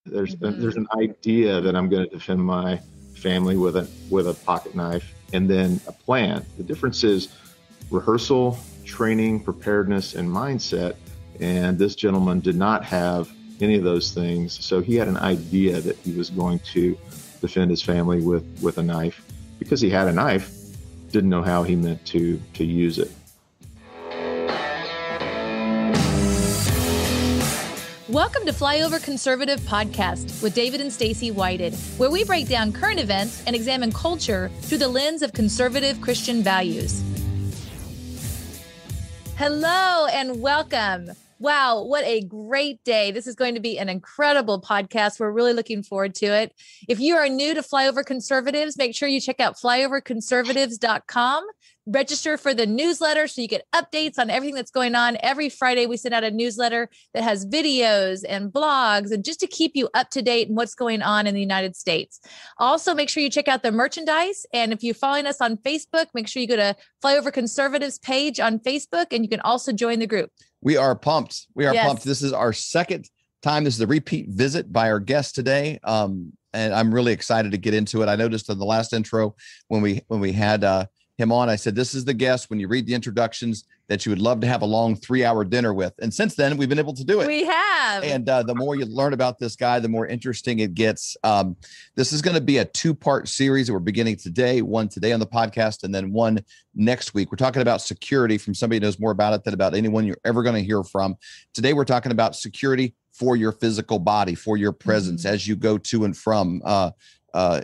There's an idea that I'm going to defend my family with a pocket knife, and then a plan. The difference is rehearsal, training, preparedness, and mindset. And this gentleman did not have any of those things. So he had an idea that he was going to defend his family with a knife. Because he had a knife, didn't know how he meant to use it. Welcome to Flyover Conservative Podcast with David and Stacy Whited, where we break down current events and examine culture through the lens of conservative Christian values. Hello and welcome. Wow, what a great day. This is going to be an incredible podcast. We're really looking forward to it. If you are new to Flyover Conservatives, make sure you check out flyoverconservatives.com. Register for the newsletter so you get updates on everything that's going on. Every Friday, we send out a newsletter that has videos and blogs and just to keep you up to date on what's going on in the United States. Also, make sure you check out the merchandise. And if you're following us on Facebook, make sure you go to Flyover Conservatives page on Facebook, and you can also join the group. We are pumped. Pumped. This is our second time. This is a repeat visit by our guest today. And I'm really excited to get into it. I noticed in the last intro when we had him on, I said, this is the guest when you read the introductions that you would love to have a long 3-hour dinner with. And since then, we've been able to do it. We have. And the more you learn about this guy, the more interesting it gets. This is going to be a 2-part series that we're beginning today, one today on the podcast, and then one next week. We're talking about security from somebody who knows more about it than about anyone you're ever going to hear from. Today, we're talking about security for your physical body, for your presence as you go to and from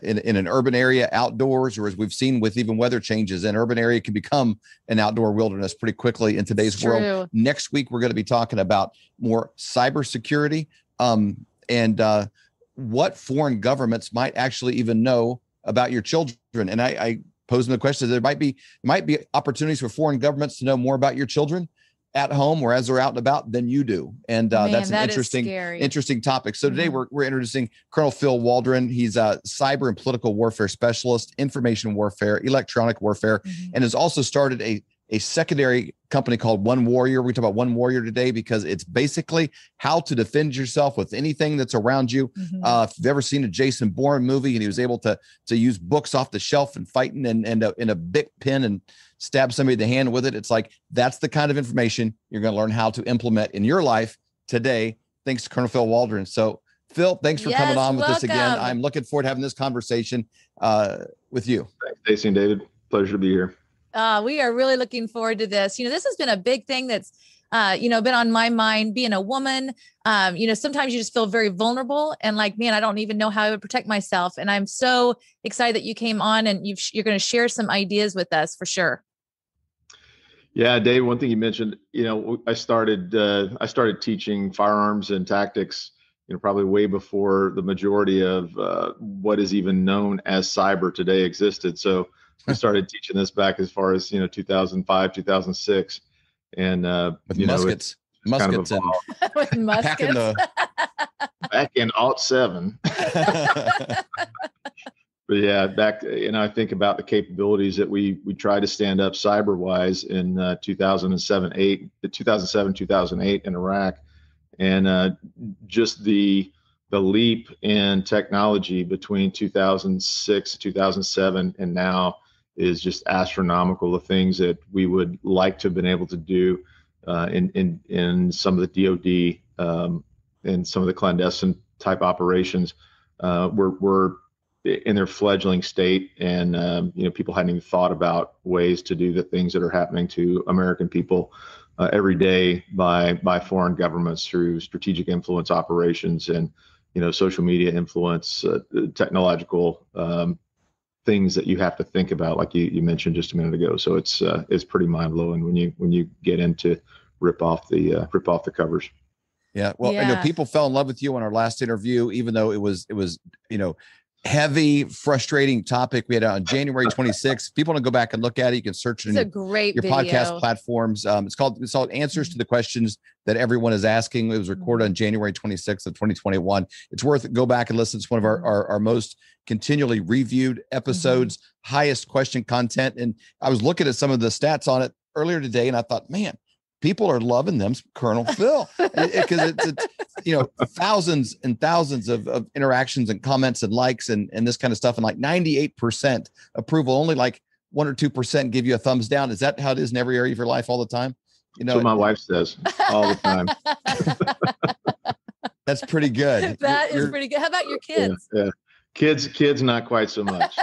in an urban area, outdoors, or as we've seen with even weather changes, an urban area can become an outdoor wilderness pretty quickly in today's world. Next week, we're going to be talking about more cybersecurity and what foreign governments might actually even know about your children. And I pose them the question: there might be opportunities for foreign governments to know more about your children at home or as they're out and about than you do. And that's an interesting topic. So today we're introducing Colonel Phil Waldron. He's a cyber and political warfare specialist, information warfare, electronic warfare, and has also started a secondary company called One Warrior. We talk about One Warrior today because it's basically how to defend yourself with anything that's around you. If you've ever seen a Jason Bourne movie and he was able to use books off the shelf and fighting and in a big pen and stab somebody in the hand with it, it's like that's the kind of information you're going to learn how to implement in your life today, thanks to Colonel Phil Waldron. So, Phil, thanks for coming on with us again. I'm looking forward to having this conversation with you. Thanks, Stacey and David. Pleasure to be here. We are really looking forward to this. This has been a big thing that's, been on my mind, being a woman. Sometimes you just feel very vulnerable and like, man, I don't even know how I would protect myself. And I'm so excited that you came on and you're going to share some ideas with us for sure. Yeah, Dave, one thing you mentioned, I started teaching firearms and tactics, probably way before the majority of what is even known as cyber today existed. So I started teaching this back as far as 2005, 2006, and with muskets, kind of with muskets, back in '07. But yeah, back, I think about the capabilities that we tried to stand up cyber wise in 2007, 2008 in Iraq, and just the leap in technology between 2006, 2007, and now is just astronomical. The things that we would like to have been able to do in some of the DoD and some of the clandestine type operations were in their fledgling state, and people hadn't even thought about ways to do the things that are happening to American people every day by foreign governments through strategic influence operations and social media influence, technological things that you have to think about, like you mentioned just a minute ago. So it's pretty mind blowing when you get into rip off the covers. Yeah, well, I know people fell in love with you on our last interview, even though it was heavy, frustrating topic. We had it on January 26th. People want to go back and look at it. You can search it in your podcast platforms. It's called Answers to the Questions That Everyone is Asking. It was recorded on January 26th of 2021. It's worth it. Go back and listen. It's one of our most continually reviewed episodes, highest question content. And I was looking at some of the stats on it earlier today, and I thought, man, people are loving them some Colonel Phil, because it's thousands and thousands of interactions and comments and likes and this kind of stuff. And like 98% approval, only like 1 or 2% give you a thumbs down. Is that how it is in every area of your life all the time? That's what my wife says all the time. That's pretty good. That is pretty good. How about your kids? Yeah. Kids, not quite so much.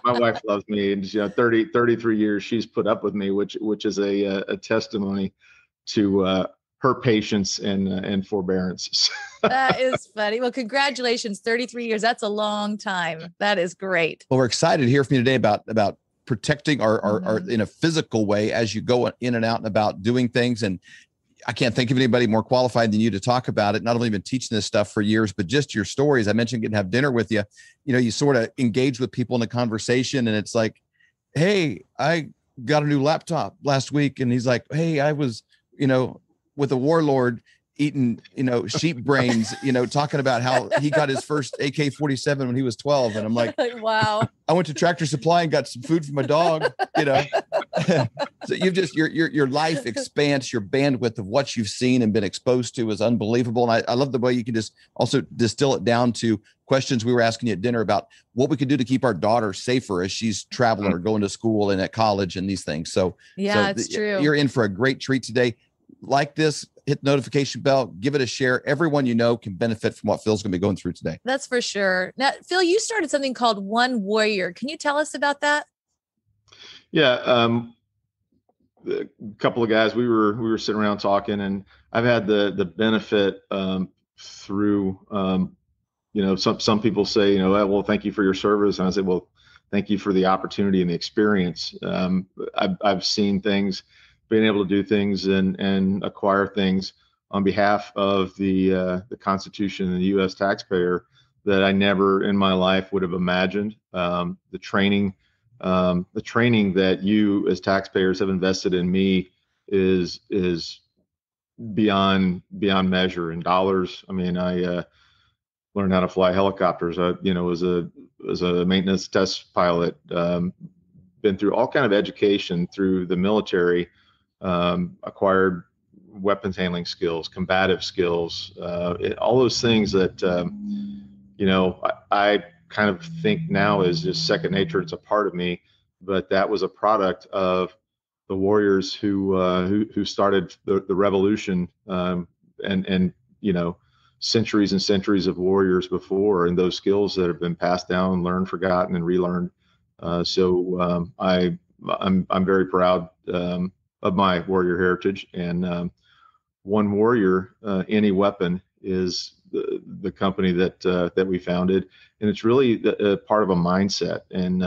My wife loves me, and 33 years she's put up with me, which is a testimony to her patience and forbearance. That is funny. Well, congratulations, 33 years. That's a long time. That is great. Well, we're excited to hear from you today about protecting our in a physical way as you go in and out and about doing things. And I can't think of anybody more qualified than you to talk about it. Not only been teaching this stuff for years, but just your stories. I mentioned getting to have dinner with you. You sort of engage with people in a conversation, and it's like, hey, I got a new laptop last week. And he's like, hey, I was, with a warlord eating, sheep brains, talking about how he got his first AK-47 when he was 12. And I'm like, wow. I went to Tractor Supply and got some food for my dog, So you've just, your life expanse, your bandwidth of what you've seen and been exposed to is unbelievable. And I love the way you can just also distill it down to questions we were asking you at dinner about what we could do to keep our daughter safer as she's traveling or going to school and at college and these things. So it's true. You're in for a great treat today. Like this, hit the notification bell, give it a share. Everyone can benefit from what Phil's going to be going through today. That's for sure. Now, Phil, you started something called One Warrior. Can you tell us about that? Yeah. A couple of guys, we were sitting around talking, and I've had the benefit through, some people say, well, thank you for your service. And I say, well, thank you for the opportunity and the experience. I've seen things, being able to do things and acquire things on behalf of the Constitution and the U.S. taxpayer that I never in my life would have imagined. The training that you as taxpayers have invested in me is beyond measure in dollars. I mean, I learned how to fly helicopters. I, was a maintenance test pilot. Been through all kind of education through the military. Acquired weapons handling skills, combative skills, all those things that, I kind of think now is just second nature. It's a part of me, but that was a product of the warriors who started the revolution, and centuries and centuries of warriors before, and those skills that have been passed down, learned, forgotten, and relearned. So I'm very proud of my warrior heritage, and One Warrior, Any Weapon is the company that we founded, and it's really a part of a mindset, and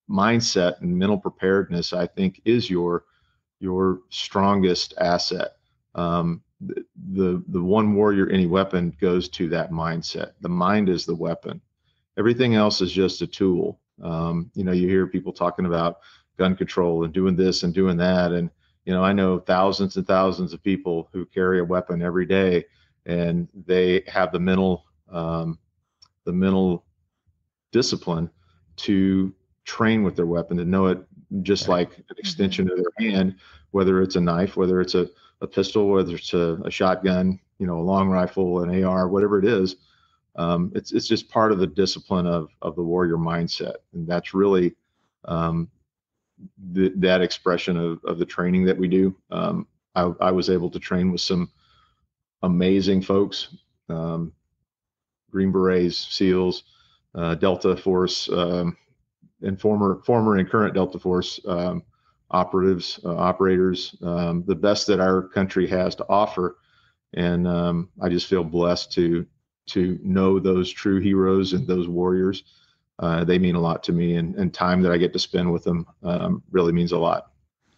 mindset and mental preparedness, I think, is your strongest asset. The One Warrior, Any Weapon goes to that mindset. The mind is the weapon. Everything else is just a tool. You hear people talking about gun control and doing this and doing that. And, I know thousands and thousands of people who carry a weapon every day, and they have the mental discipline to train with their weapon, to know it just like an extension of their hand, whether it's a knife, whether it's a pistol, whether it's a shotgun, a long rifle, an AR, whatever it is. It's just part of the discipline of the warrior mindset. And that's really, that expression of the training that we do. I was able to train with some amazing folks, Green Berets, SEALs, Delta Force, and former and current Delta Force operators, the best that our country has to offer. And I just feel blessed to know those true heroes and those warriors. They mean a lot to me, and time that I get to spend with them really means a lot.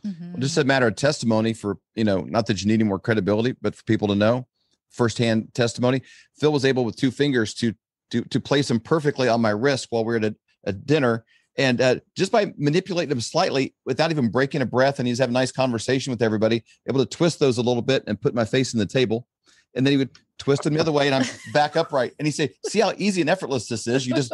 Mm-hmm. Well, just a matter of testimony for, not that you need any more credibility, but for people to know firsthand testimony. Phil was able with two fingers to place them perfectly on my wrist while we were at a dinner. And just by manipulating them slightly without even breaking a breath, and he's having a nice conversation with everybody, able to twist those a little bit and put my face in the table. And then he would twist them the other way, and I'm back upright. And he said, see how easy and effortless this is. You just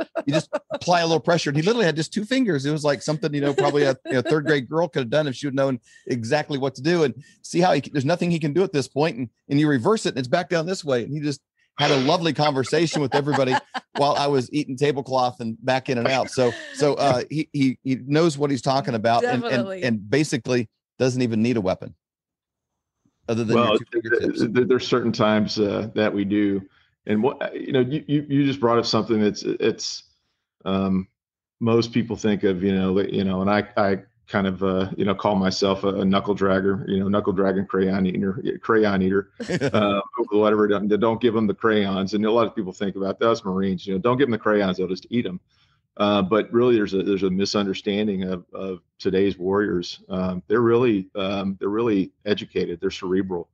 apply a little pressure. And he literally had just 2 fingers. It was like something, probably a third grade girl could have done if she would known exactly what to do. And see how there's nothing he can do at this point. And you reverse it and it's back down this way. And he just had a lovely conversation with everybody while I was eating tablecloth and back in and out. So he knows what he's talking about, and basically doesn't even need a weapon. Other than your 2 fingertips. There's certain times that we do, and what you just brought up something it's most people think of and I kind of call myself a knuckle dragger, knuckle dragging crayon eater, whatever. Don't give them the crayons, and a lot of people think about those Marines. Don't give them the crayons; they'll just eat them. But really, there's a misunderstanding of today's warriors. They're really educated. They're cerebral.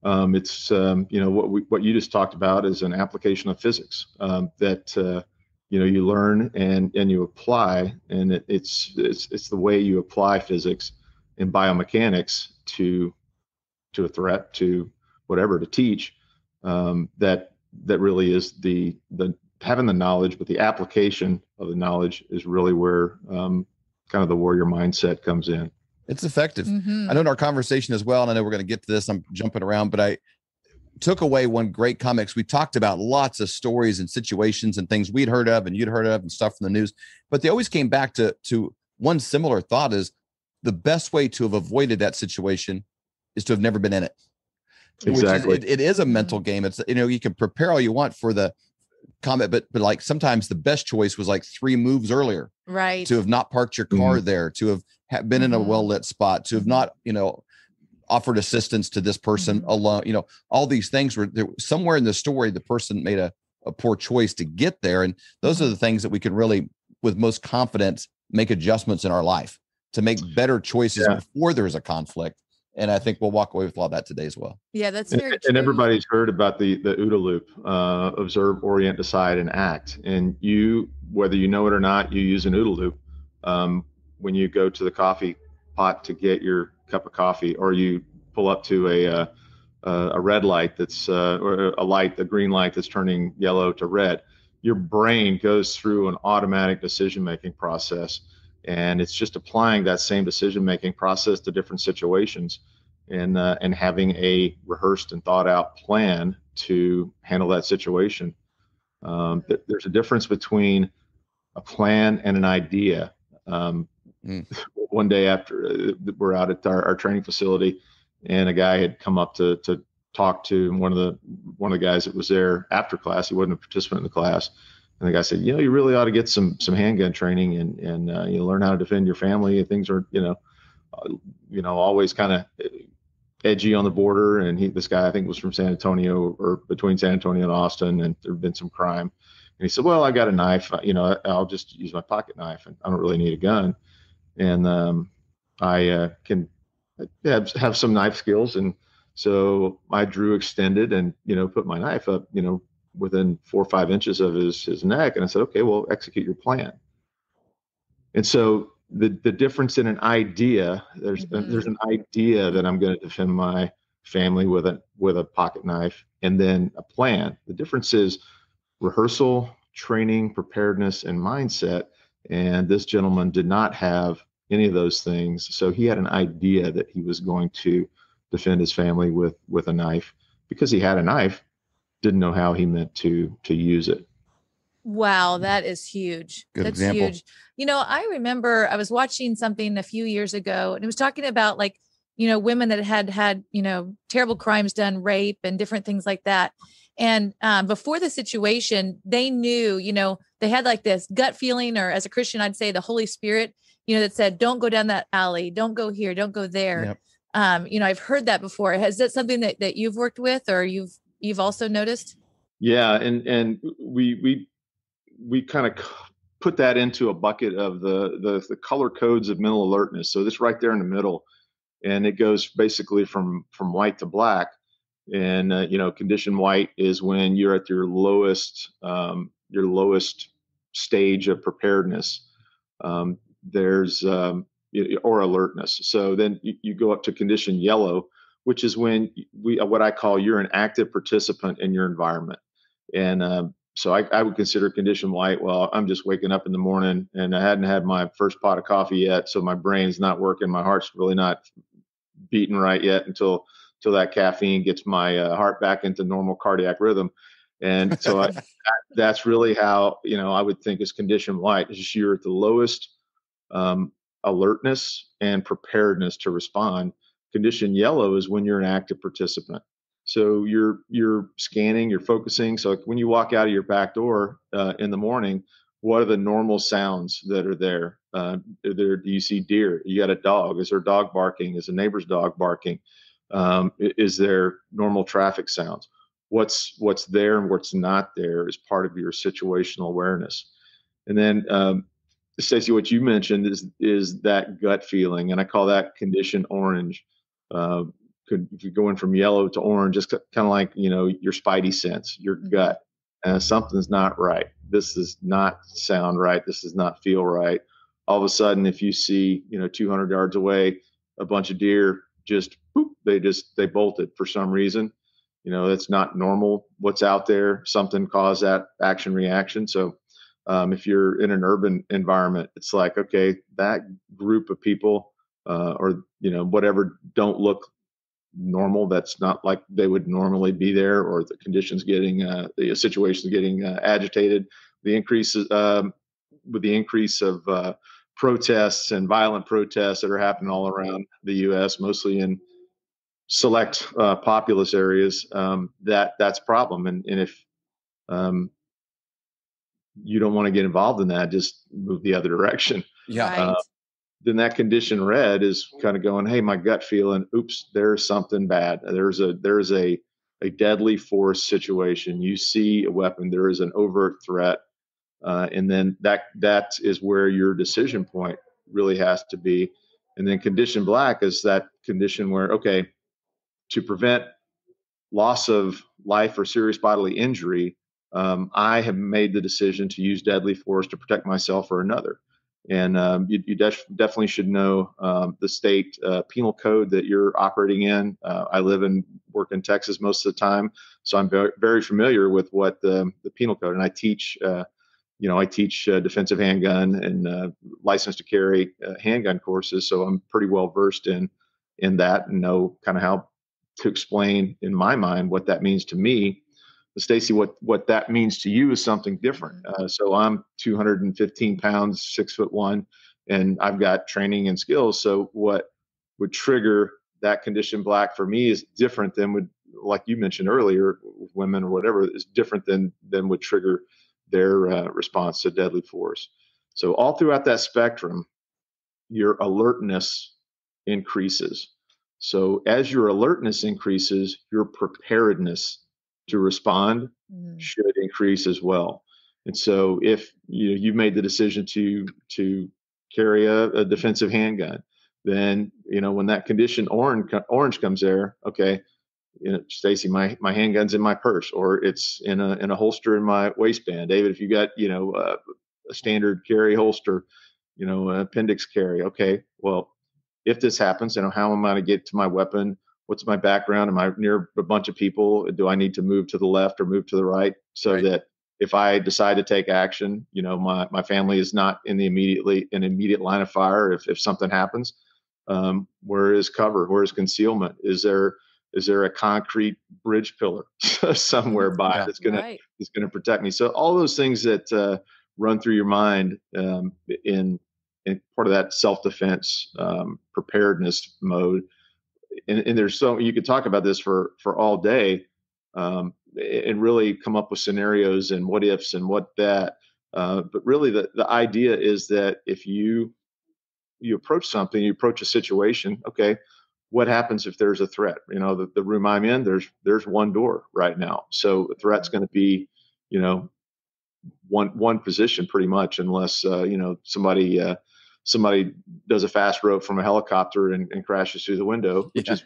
It's what you just talked about is an application of physics that you learn and you apply, and it's the way you apply physics and biomechanics to a threat, to whatever, to teach. That really is the having the knowledge, but the application of the knowledge is really where kind of the warrior mindset comes in. It's effective. I know in our conversation as well, and I know we're going to get to this, I'm jumping around, but I took away one great comment. We talked about lots of stories and situations and things we'd heard of and you'd heard of and stuff from the news, but they always came back to one similar thought: is the best way to have avoided that situation is to have never been in it. Exactly. It is a mental game. It's, you can prepare all you want for the combat, but like sometimes the best choice was like 3 moves earlier, right? To have not parked your car there, to have been in a well-lit spot, to have not, offered assistance to this person alone. All these things were there. Somewhere in the story, the person made a poor choice to get there. And those are the things that we can really, with most confidence, make adjustments in our life to make better choices before there's a conflict. And I think we'll walk away with all that today as well. Yeah, that's very true. And everybody's heard about the OODA loop, observe, orient, decide, and act. And whether you know it or not, you use an OODA loop. When you go to the coffee pot to get your cup of coffee, or you pull up to a red light or a green light that's turning yellow to red, your brain goes through an automatic decision-making process. And it's just applying that same decision-making process to different situations, and having a rehearsed and thought out plan to handle that situation. There's a difference between a plan and an idea. One day after we're out at our training facility, and a guy had come up to talk to one of the guys that was there after class. He wasn't a participant in the class. And the guy said, you really ought to get some handgun training and learn how to defend your family. Things are, always kind of edgy on the border. And this guy, I think, was from San Antonio, or between San Antonio and Austin, and there'd been some crime. And he said, well, I got a knife, I'll just use my pocket knife, and I don't really need a gun. And I can have some knife skills. And so I drew extended and, put my knife up, within 4 or 5 inches of his neck. And I said, okay, well, execute your plan. And so the difference in an idea, there's an idea that I'm going to defend my family with a pocket knife, and then a plan. The difference is rehearsal, training, preparedness, and mindset. And this gentleman did not have any of those things. So he had an idea that he was going to defend his family with a knife. Because he had a knife, didn't know how he meant to use it. Wow, that is huge. Good That's example. huge. I remember I was watching something a few years ago, and it was talking about women that had terrible crimes done, rape and different things like that. And before the situation, they knew, they had like this gut feeling, or as a Christian, I'd say the Holy Spirit, that said, don't go down that alley, don't go here, don't go there. Yep. I've heard that before. Is that something that you've worked with, or you've also noticed? Yeah. And we kind of put that into a bucket of the color codes of mental alertness. So this right there in the middle, and it goes basically from white to black. And, condition white is when you're at your lowest stage of preparedness. There's, or alertness. So then you go up to condition yellow, which is when what I call you're an active participant in your environment. And so I would consider condition white. Well, I'm just waking up in the morning and I hadn't had my first pot of coffee yet. So my brain's not working. My heart's really not beating right yet until that caffeine gets my heart back into normal cardiac rhythm. And so that's really how, I would think is condition white. Is just you're at the lowest alertness and preparedness to respond. Condition yellow is when you're an active participant. So you're scanning, you're focusing. So when you walk out of your back door in the morning, what are the normal sounds that are there? Do you see deer? You got a dog. Is there a dog barking? Is a neighbor's dog barking? Is there normal traffic sounds? What's there and what's not there is part of your situational awareness. And then Stacey, what you mentioned is that gut feeling, and I call that condition orange. If you're going from yellow to orange, just kind of like your spidey sense, your gut, something's not right. This does not sound right. This does not feel right. All of a sudden, if you see 200 yards away, a bunch of deer just they bolted for some reason. That's not normal. What's out there? Something caused that action reaction. So if you're in an urban environment, it's like, okay, that group of people or whatever don't look normal. That's not like they would normally be there, or the conditions getting the situation's getting agitated. The increases with the increase of protests and violent protests that are happening all around the U.S., mostly in select populous areas, that's a problem. And if you don't want to get involved in that, just move the other direction. Yeah. Right. Then that condition red is kind of going, hey, my gut feeling, oops, there's something bad. There's a deadly force situation. You see a weapon, there is an overt threat. And then that is where your decision point really has to be. And then condition black is that condition where, okay, to prevent loss of life or serious bodily injury, I have made the decision to use deadly force to protect myself or another. And you definitely should know the state penal code that you're operating in. I live and work in Texas most of the time, so I'm very, very familiar with what the penal code. And I teach, defensive handgun and license to carry handgun courses, so I'm pretty well versed in that and know kind of how to explain in my mind what that means to me. But Stacey, what that means to you is something different. So I'm 215 pounds, 6'1", and I've got training and skills. So what would trigger that condition black for me is different than like you mentioned earlier, with women or whatever, is different than would trigger their response to deadly force. So all throughout that spectrum, your alertness increases. So as your alertness increases, your preparedness to respond should increase as well. And so if you've made the decision to carry a defensive handgun, then when that condition orange comes there, okay, Stacey, my handgun's in my purse, or it's in a holster in my waistband. David, if you got a standard carry holster, appendix carry, okay, well, if this happens, how am I going to get to my weapon? What's my background? Am I near a bunch of people? Do I need to move to the left or move to the right so that if I decide to take action, my family is not in the immediate line of fire if something happens? Where is cover? Where is concealment? Is there a concrete bridge pillar somewhere by that's gonna protect me? So all those things that run through your mind in part of that self-defense preparedness mode. And there's so you could talk about this for all day and really come up with scenarios and what ifs and what that. But really, the idea is that if you approach something, you approach a situation, okay, what happens if there's a threat? The room I'm in, there's one door right now, so the threat's going to be, one position pretty much, unless somebody does a fast rope from a helicopter and crashes through the window, which is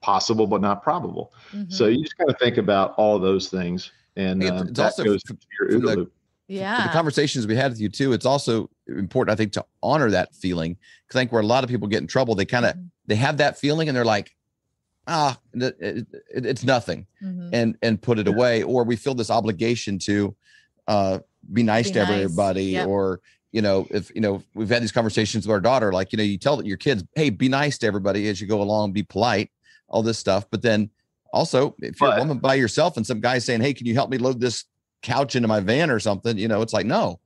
possible but not probable. So you just got to think about all those things, and it's that also goes to your OODA loop. Yeah. The conversations we had with you too, it's also important, I think, to honor that feeling. Because I think where a lot of people get in trouble, they kind of they have that feeling and they're like, it's nothing, Mm-hmm. and put it away. Or we feel this obligation to be nice to everybody. Yep. Or, if, we've had these conversations with our daughter, like, you tell your kids, hey, be nice to everybody as you go along, be polite, all this stuff. But then also, if you're a woman by yourself and some guy's saying, hey, can you help me load this couch into my van or something? It's like, no,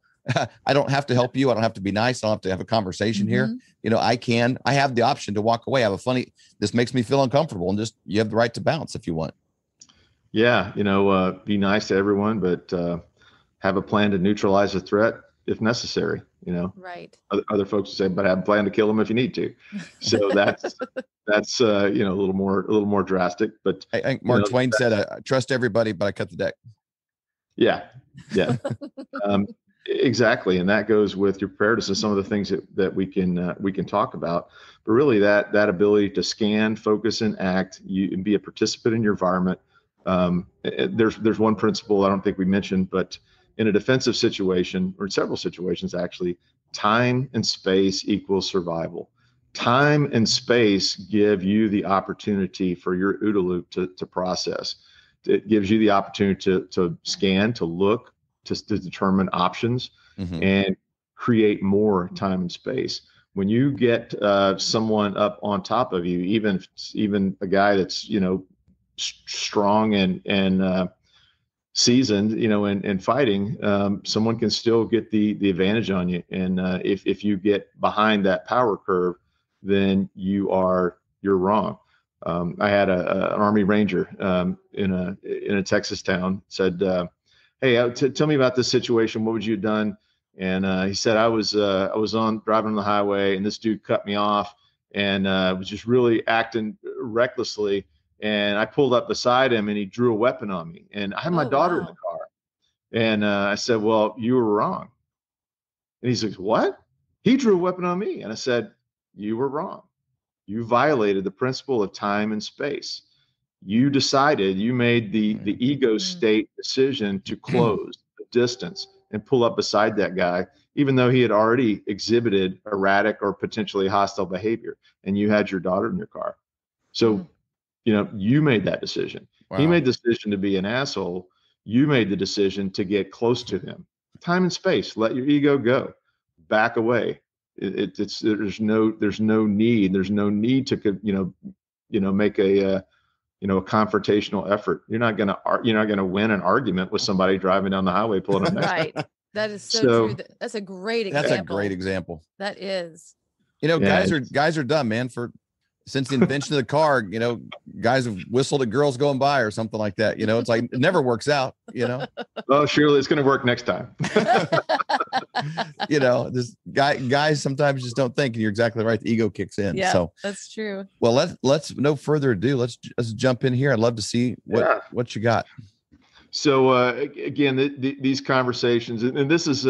I don't have to help you. I don't have to be nice. I don't have to have a conversation here. I have the option to walk away. This makes me feel uncomfortable, and you have the right to bounce if you want. Yeah. Be nice to everyone, but have a plan to neutralize a threat if necessary. Right. Other folks say, but have a plan to kill them if you need to. So that's a little more drastic. But I think Mark Twain said, I trust everybody, but I cut the deck. Yeah. Exactly. And that goes with your preparedness and some of the things that we can talk about. But really that ability to scan, focus, and act, and be a participant in your environment. There's one principle I don't think we mentioned, but in a defensive situation, or in several situations actually, time and space equals survival. Time and space give you the opportunity for your OODA loop to process. It gives you the opportunity to scan, to look, to determine options, and create more time and space. When you get someone up on top of you, even a guy that's strong and seasoned, in fighting, someone can still get the advantage on you. And if you get behind that power curve, then you're wrong. I had an Army Ranger in a Texas town said, hey, tell me about this situation. What would you have done? And he said, I was driving on the highway, and this dude cut me off and was just really acting recklessly. And I pulled up beside him, and he drew a weapon on me. And I had my daughter in the car. And I said, well, you were wrong. And he says, what? He drew a weapon on me. And I said, you were wrong. You violated the principle of time and space. You made the ego state decision to close the distance and pull up beside that guy, even though he had already exhibited erratic or potentially hostile behavior, and you had your daughter in your car. So, you made that decision. Wow. He made the decision to be an asshole. You made the decision to get close to him. Time and space, let your ego go, back away. There's no need to, make a confrontational effort. You're not going to win an argument with somebody driving down the highway pulling up next. Right. That is so true. That's a great example. That's a great example. That is. Guys are dumb, man. Since the invention of the car, guys have whistled at girls going by or something like that. It's like, it never works out, Oh, surely it's going to work next time. This guys sometimes just don't think, and you're exactly right. The ego kicks in. Yeah, so that's true. Well, let's no further ado. Let's jump in here. I'd love to see what you got. So again, these conversations, and this is,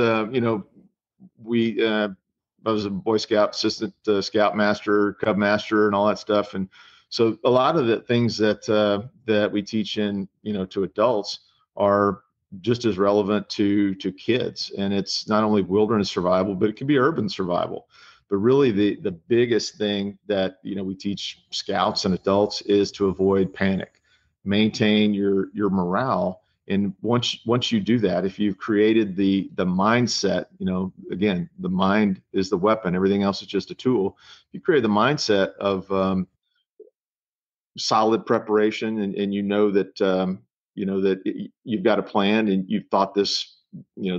I was a Boy Scout assistant, Scout Master, Cub Master, and all that stuff. And so a lot of the things that we teach to adults are just as relevant to kids. And it's not only wilderness survival, but it can be urban survival. But really the biggest thing that, we teach scouts and adults is to avoid panic, maintain your morale. And once you do that, if you've created the mindset, again, the mind is the weapon, everything else is just a tool. You create the mindset of solid preparation, and that you've got a plan and you've thought this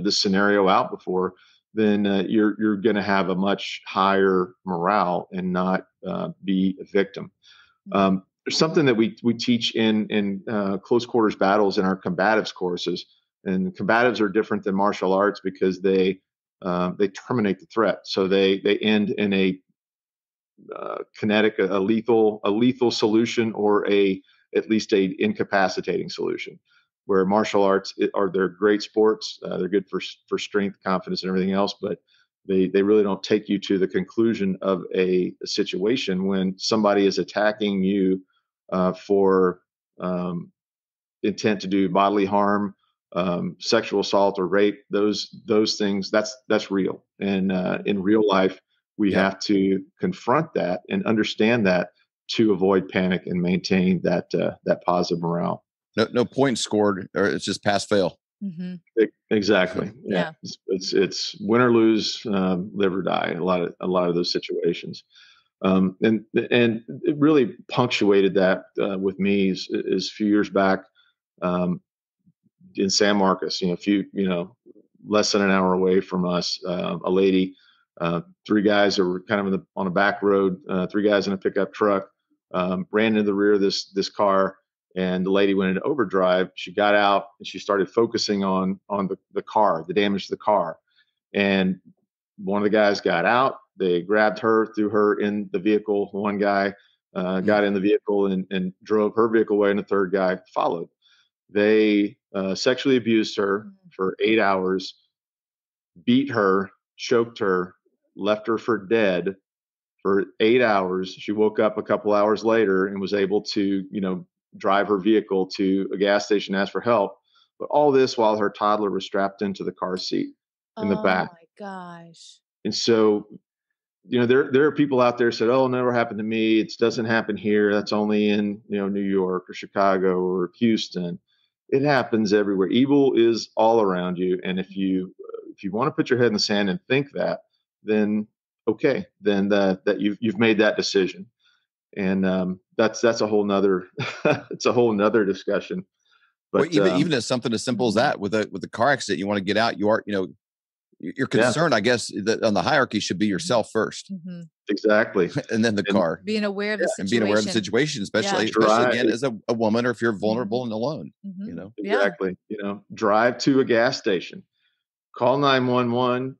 scenario out before, then you're going to have a much higher morale and not be a victim. There's something that we teach in close quarters battles in our combatives courses, and combatives are different than martial arts because they terminate the threat. So they end in a kinetic, a lethal solution, or at least a incapacitating solution. Where martial arts they're great sports, they're good for strength, confidence, and everything else, but they really don't take you to the conclusion of a situation when somebody is attacking you for intent to do bodily harm, sexual assault, or rape. Those things, that's real. And in real life, we have to confront that and understand that to avoid panic and maintain that positive morale. No points scored, or it's just pass fail. Mm-hmm. Exactly. Yeah. It's win or lose, live or die. A lot of those situations. And it really punctuated that with me is a few years back in San Marcos, less than an hour away from us, a lady, three guys that were kind of on a back road, three guys in a pickup truck, ran into the rear of this car, and the lady went into overdrive. She got out and she started focusing on the car, the damage to the car. And one of the guys got out. They grabbed her, threw her in the vehicle. One guy got in the vehicle and drove her vehicle away, and the third guy followed. They sexually abused her for 8 hours, beat her, choked her, left her for dead for 8 hours. She woke up a couple hours later and was able to, drive her vehicle to a gas station, ask for help. But all this while her toddler was strapped into the car seat in the back. Oh my gosh. And so, there are people out there who said, "Oh, it never happened to me. It doesn't happen here. That's only in, New York or Chicago or Houston." It happens everywhere. Evil is all around you. And if you want to put your head in the sand and think that, then okay, then that you've made that decision. And that's a whole nother it's a whole nother discussion. But well, even as something as simple as that, with a car accident, you want to get out. You're concerned, I guess, that on the hierarchy should be yourself first. Mm-hmm. Exactly. And then the car. Being aware of the situation. And being aware of the situation, especially again, as a woman, or if you're vulnerable and alone, Exactly. Drive to a gas station, call 911,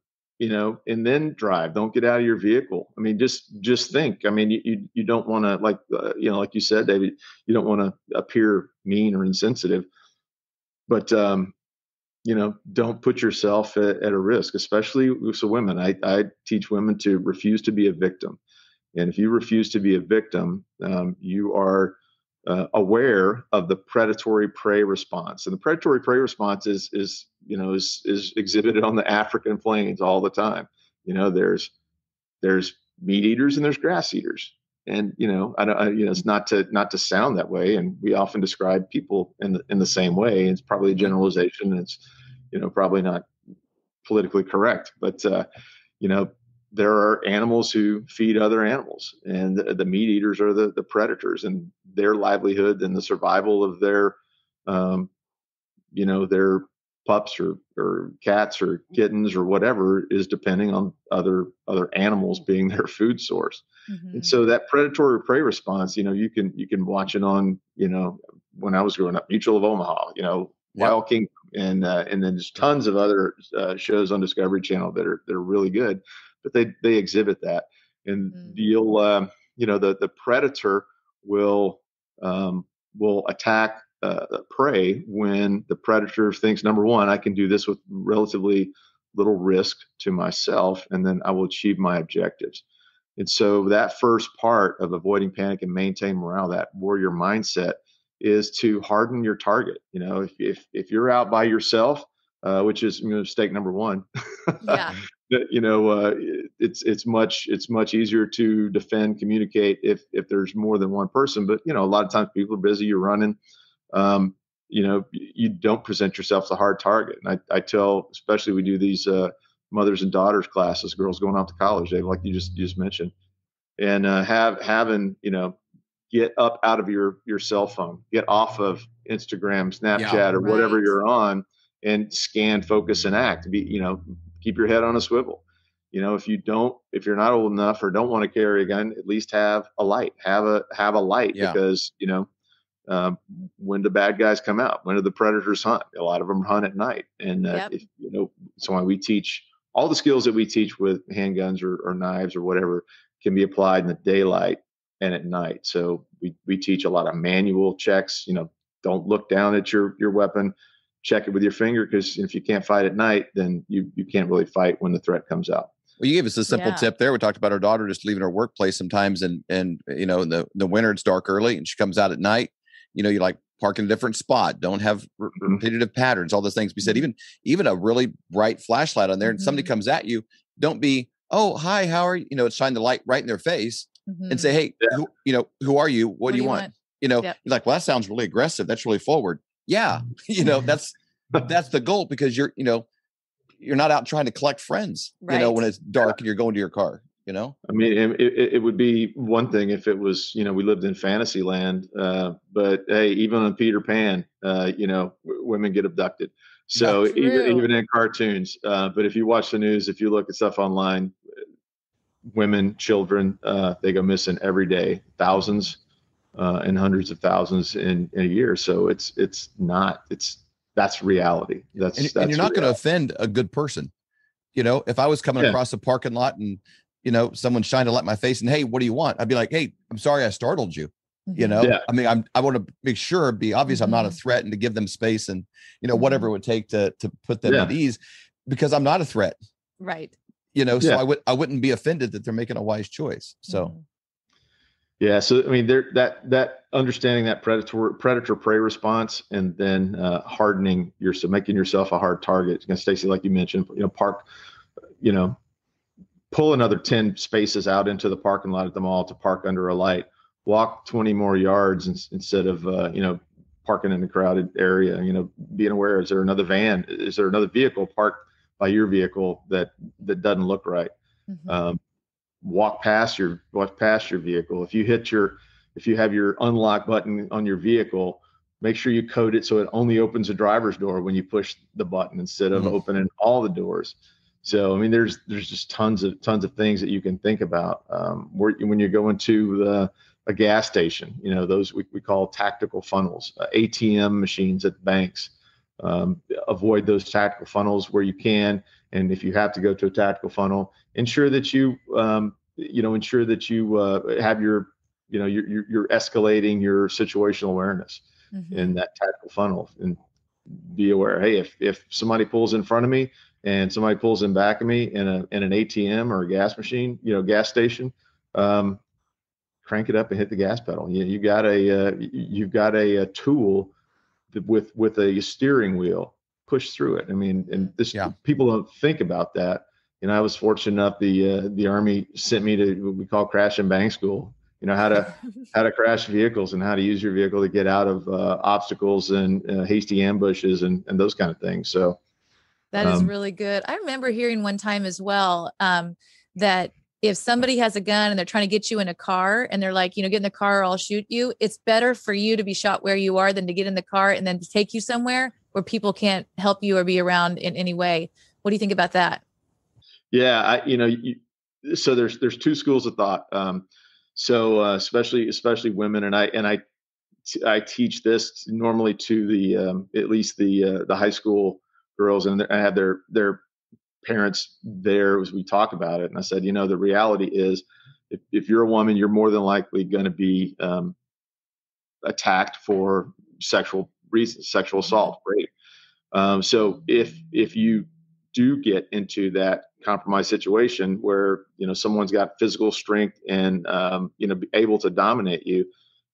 and then drive. Don't get out of your vehicle. I mean, just think. I mean, you don't want to, like you said, David, you don't want to appear mean or insensitive, but don't put yourself at a risk, especially with women. I teach women to refuse to be a victim. And if you refuse to be a victim, you are aware of the predatory prey response. And the predatory prey response is exhibited on the African plains all the time. There's meat eaters and there's grass eaters. And it's not to sound that way, and we often describe people in the same way. It's probably a generalization. It's probably not politically correct, but there are animals who feed other animals, and the meat eaters are the predators, and their livelihood and the survival of their their pups or cats or kittens or whatever is depending on other animals being their food source. Mm-hmm. And so that predatory prey response, you can watch it on, when I was growing up, Mutual of Omaha, Wild Kingdom, and then there's tons of other shows on Discovery Channel that are really good, but they exhibit that. And you'll the predator will attack prey when the predator thinks, number one, I can do this with relatively little risk to myself, and then I will achieve my objectives. And so that first part of avoiding panic and maintain morale, that warrior mindset, is to harden your target. If you're out by yourself, which is mistake number one, yeah, it's much easier to defend, communicate if there's more than one person. But a lot of times people are busy, you're running. You don't present yourself as a hard target. And I tell, especially we do these mothers and daughters classes, girls going off to college, Dave, like you just mentioned, and having get up out of your cell phone, get off of Instagram, Snapchat, or whatever you're on, and scan, focus, and act. Keep your head on a swivel. If you're not old enough or don't want to carry a gun, at least have a light. Have a light, because when the bad guys come out, when do the predators hunt? A lot of them hunt at night, and so when we teach, all the skills that we teach with handguns or knives or whatever can be applied in the daylight and at night. So we teach a lot of manual checks. Don't look down at your weapon, check it with your finger, because if you can't fight at night, then you can't really fight when the threat comes out. Well, you gave us a simple tip there. We talked about our daughter just leaving her workplace sometimes, and in the winter it's dark early and she comes out at night. You like park in a different spot. Don't have repetitive patterns. All those things we said. Even a really bright flashlight on there, and somebody comes at you. Don't be, oh, hi, how are you? Shine the light right in their face. and say, hey, who are you? What do you want? You're like, well, that sounds really aggressive. That's really forward. Yeah. That's the goal, because you're not out trying to collect friends, when it's dark and you're going to your car, I mean, it would be one thing if it was, we lived in fantasy land, but hey, even on Peter Pan, women get abducted. So even in cartoons, but if you watch the news, if you look at stuff online, women, children, they go missing every day, thousands and hundreds of thousands in a year. So that's reality. That's you're not going to offend a good person. If I was coming across a parking lot and someone shined a light in my face and, hey, what do you want? I'd be like, hey, I'm sorry I startled you. I mean, I want to make sure, be obvious, I'm not a threat, and to give them space and, whatever it would take to put them at ease, because I'm not a threat. Right. So I wouldn't be offended that they're making a wise choice. So. Yeah. So, I mean, that understanding that predator prey response, and then hardening making yourself a hard target. Stacey, like you mentioned, park, pull another 10 spaces out into the parking lot at the mall to park under a light, walk 20 more yards instead of, parking in a crowded area, being aware, is there another van? Is there another vehicle parked by your vehicle that doesn't look right? Walk past your vehicle. If you have your unlock button on your vehicle, make sure you code it so it only opens the driver's door when you push the button instead of opening all the doors. So, I mean, there's just tons of things that you can think about. When you're going to a gas station, those we call tactical funnels, ATM machines at banks. Avoid those tactical funnels where you can. And if you have to go to a tactical funnel, ensure that you have you're escalating your situational awareness in that tactical funnel, and be aware. Hey, if somebody pulls in front of me and somebody pulls in back of me in an ATM or a gas machine, gas station, crank it up and hit the gas pedal. You've got a tool with a steering wheel, push through it. I mean, and people don't think about that. I was fortunate enough, the Army sent me to what we call crash and bang school, how to crash vehicles and how to use your vehicle to get out of obstacles and hasty ambushes and those kind of things. So that is really good. I remember hearing one time as well, that if somebody has a gun and they're trying to get you in a car and they're like, get in the car or I'll shoot you, it's better for you to be shot where you are than to get in the car and then to take you somewhere where people can't help you or be around in any way. What do you think about that? Yeah. So there's two schools of thought. So especially women, and I teach this normally to the at least the high school girls, and I had their parents there as we talk about it. And I said, the reality is, if you're a woman, you're more than likely going to be attacked for sexual reasons, sexual assault, rape. So if you do get into that compromised situation where someone's got physical strength and be able to dominate you,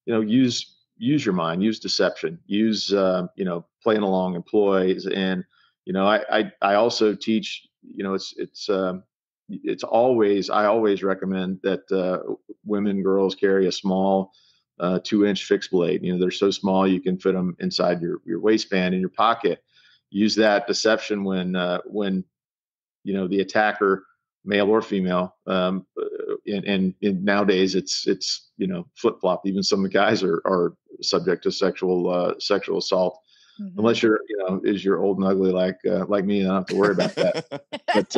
use your mind, use deception, use playing along employees. And I also teach, I always recommend that women, girls carry a small 2-inch fixed blade. They're so small you can fit them inside your waistband in your pocket. Use that deception when the attacker, male or female, and nowadays it's flip flop. Even some of the guys are subject to sexual assault, unless you're old and ugly like me, and I don't have to worry about that. But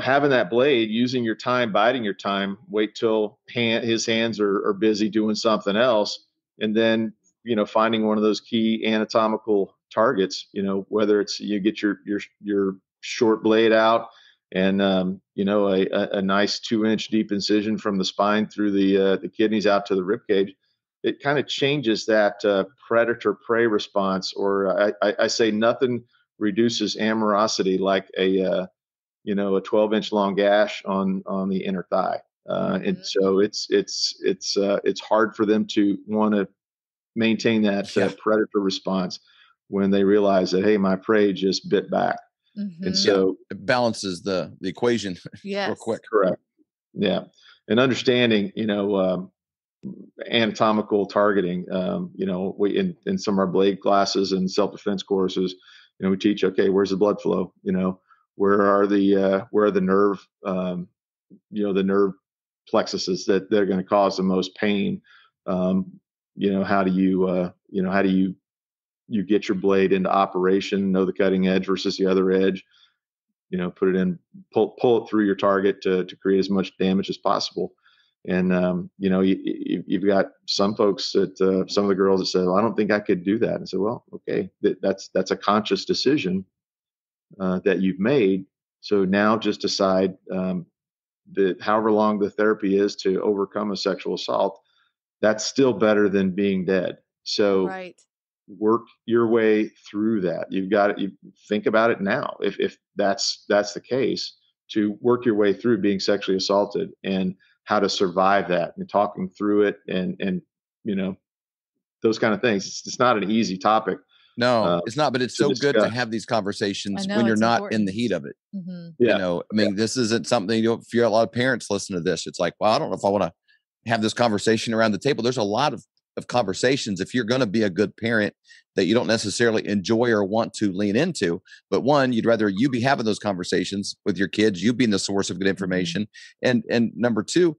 having that blade, using your time, biding your time, wait till his hands are busy doing something else, and then finding one of those key anatomical targets, whether it's you get your short blade out and a nice 2-inch deep incision from the spine through the kidneys out to the rib cage. It kind of changes that predator prey response, or I say nothing reduces amorosity like a 12-inch long gash on the inner thigh. And so it's hard for them to want to maintain that predator response when they realize that, hey, my prey just bit back. And so it balances the equation real quick. Correct. Yeah. and understanding, anatomical targeting. We in some of our blade classes and self-defense courses, we teach, okay, where's the blood flow? Where are the nerve, the nerve plexuses that they're going to cause the most pain. How do you get your blade into operation, know the cutting edge versus the other edge, put it in, pull it through your target to create as much damage as possible. And, you've got some folks that, some of the girls that say, well, I don't think I could do that. And I said, well, okay, that's a conscious decision that you've made. So now just decide that however long the therapy is to overcome a sexual assault, that's still better than being dead. So right. Work your way through that. You've got it. You think about it now. If that's the case, to work your way through being sexually assaulted and how to survive that, and talking through it, and those kind of things. It's not an easy topic. No, it's not, but it's so discuss. good to have these conversations when you're not important. in the heat of it. Mm-hmm. Yeah. This isn't something, if you're a lot of parents listen to this, it's like, well, I don't know if I want to have this conversation around the table. There's a lot of conversations, if you're going to be a good parent, that you don't necessarily enjoy or want to lean into. But one, you'd rather you be having those conversations with your kids, you being the source of good information. And number two,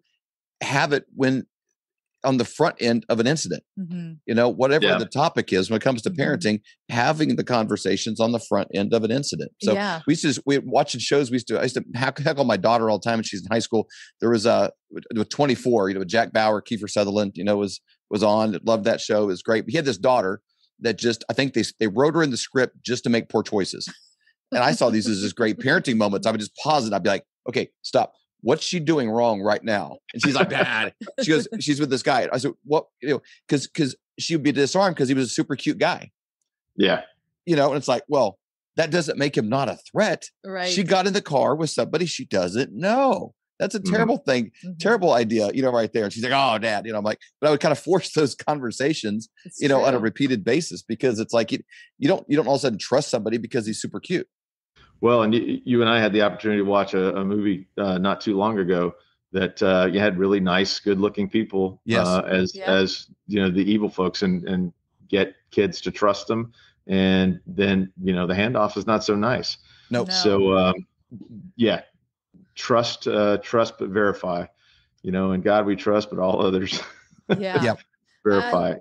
have it when on the front end of an incident, whatever the topic is, when it comes to parenting, having the conversations on the front end of an incident. So we watching shows. I used to heckle my daughter all the time when she's in high school. There was with 24, Jack Bauer, Kiefer Sutherland, was on. Loved that show. It was great. But he had this daughter that I think they wrote her in the script just to make poor choices. And I saw these as just great parenting moments. I would just pause it. I'd be like, okay, stop. What's she doing wrong right now? And she's like, Dad. She goes, she's with this guy. I said, what? Because she would be disarmed because he was a super cute guy. Yeah. And it's like, well, that doesn't make him not a threat. Right. She got in the car with somebody she doesn't know. That's a terrible thing, terrible idea, right there. And she's like, oh, Dad, I'm like, but I would kind of force those conversations, on a repeated basis, because it's like, you don't all of a sudden trust somebody because he's super cute. Well, and you and I had the opportunity to watch a movie not too long ago that you had really nice, good-looking people as the evil folks, and get kids to trust them, and then the handoff is not so nice. Nope. So trust but verify. In God we trust, but all others verify.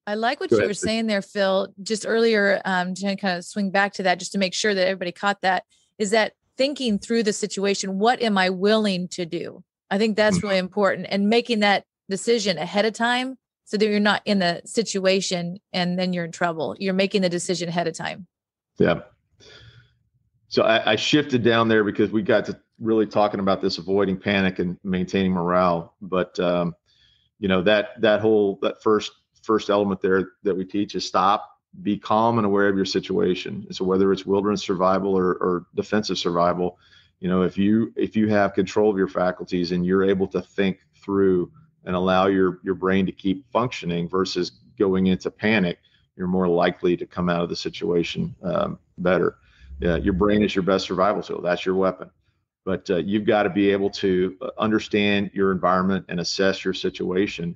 I like what you were saying there, Phil, just earlier, to kind of swing back to that, just to make sure that everybody caught that, is that thinking through the situation, what am I willing to do? I think that's really important, and making that decision ahead of time so that you're not in the situation and then you're in trouble. You're making the decision ahead of time. Yeah. So I shifted down there because we got to really talking about this avoiding panic and maintaining morale. But, that first element there that we teach is stop, be calm and aware of your situation. So whether it's wilderness survival or defensive survival, if you have control of your faculties and you're able to think through and allow your brain to keep functioning versus going into panic, you're more likely to come out of the situation better. Your brain is your best survival tool. That's your weapon. But you've got to be able to understand your environment and assess your situation.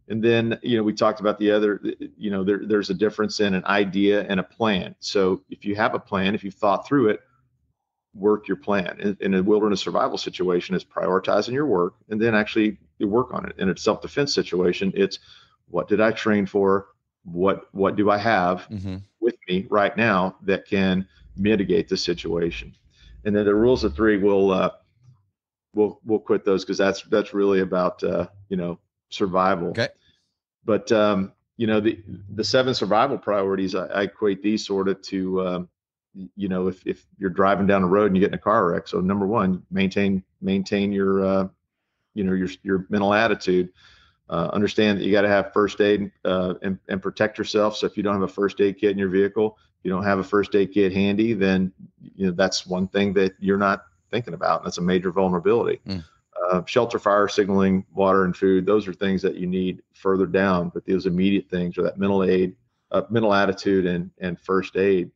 And then, we talked about the other, there's a difference in an idea and a plan. So if you have a plan, if you've thought through it, work your plan. In a wilderness survival situation, it's prioritizing your work and then actually you work on it. In a self-defense situation, it's what did I train for? What do I have with me right now that can mitigate the situation? And then the rules of three, we'll quit those because that's really about survival. Okay. But the 7 survival priorities, I equate these sort of to if you're driving down the road and you get in a car wreck. So number 1, maintain your your mental attitude. Understand that you got to have first aid and protect yourself. So if you don't have a first aid kit in your vehicle, you don't have a first aid kit handy, then that's one thing that you're not thinking about. And that's a major vulnerability. Shelter, fire, signaling, water, and food. Those are things that you need further down, but those immediate things are that mental attitude and first aid.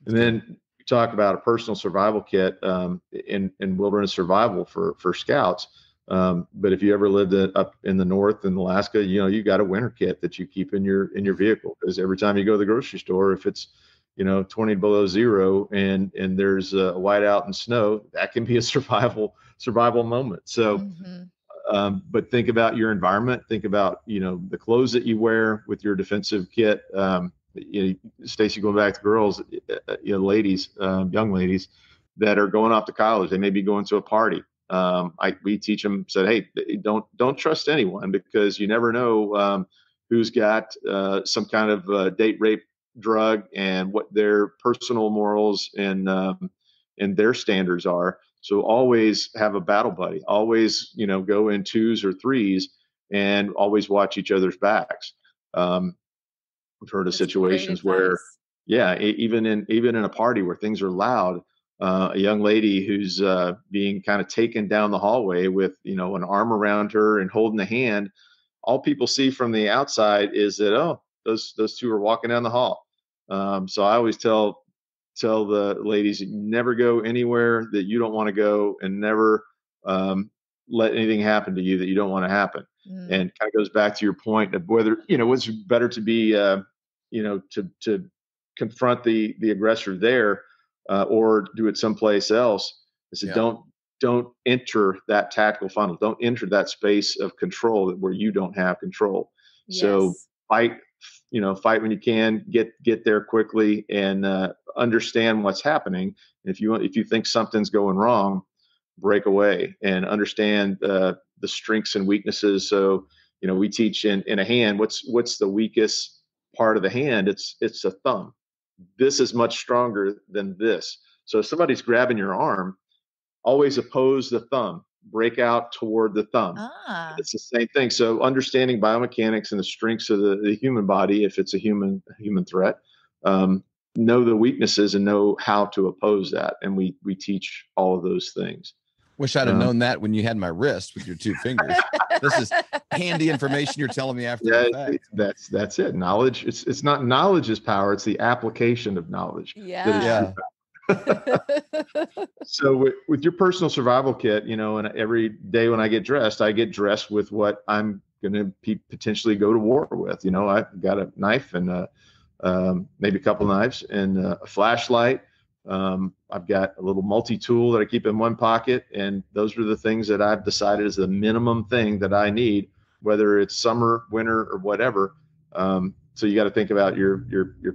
And then we talk about a personal survival kit in wilderness survival for scouts. But if you ever lived up in the north in Alaska, you got a winter kit that you keep in your vehicle, because every time you go to the grocery store, if it's 20 below zero and there's a whiteout and snow, that can be a survival moment. So, but think about your environment. Think about the clothes that you wear with your defensive kit. Stacy, going back to girls, ladies, young ladies that are going off to college, they may be going to a party. We teach them, said, hey, don't trust anyone, because you never know who's got some kind of date rape drug and what their personal morals and their standards are. So always have a battle buddy. Always go in twos or threes, and always watch each other's backs. We've heard of situations where, even in a party where things are loud, a young lady who's being kind of taken down the hallway with an arm around her and holding the hand. All people see from the outside is that, those two are walking down the hall. So I always tell the ladies, never go anywhere that you don't want to go, and never let anything happen to you that you don't want to happen. And kind of goes back to your point of whether what's better to be to confront the aggressor there, or do it someplace else. I said, don't enter that tactical funnel. Don't enter that space of control where you don't have control. Yes. So fight when you can, get there quickly, and understand what's happening. If you think something's going wrong, break away and understand the strengths and weaknesses. So, we teach in a hand, what's the weakest part of the hand? It's a thumb. This is much stronger than this. So if somebody's grabbing your arm, always oppose the thumb, break out toward the thumb. It's the same thing. So understanding biomechanics and the strengths of the human body, if it's a human threat, know the weaknesses and know how to oppose that. And we teach all of those things. Wish I'd have known that when you had my wrist with your two fingers. This is handy information you're telling me after the fact. That's it. Knowledge. It's not knowledge is power. It's the application of knowledge. Yeah. So with your personal survival kit, and every day when I get dressed with what I'm going to potentially go to war with. I've got a knife and maybe a couple knives and a flashlight. I've got a little multi-tool that I keep in one pocket, and those are the things that I've decided is the minimum thing that I need, whether it's summer, winter, or whatever. So you got to think about your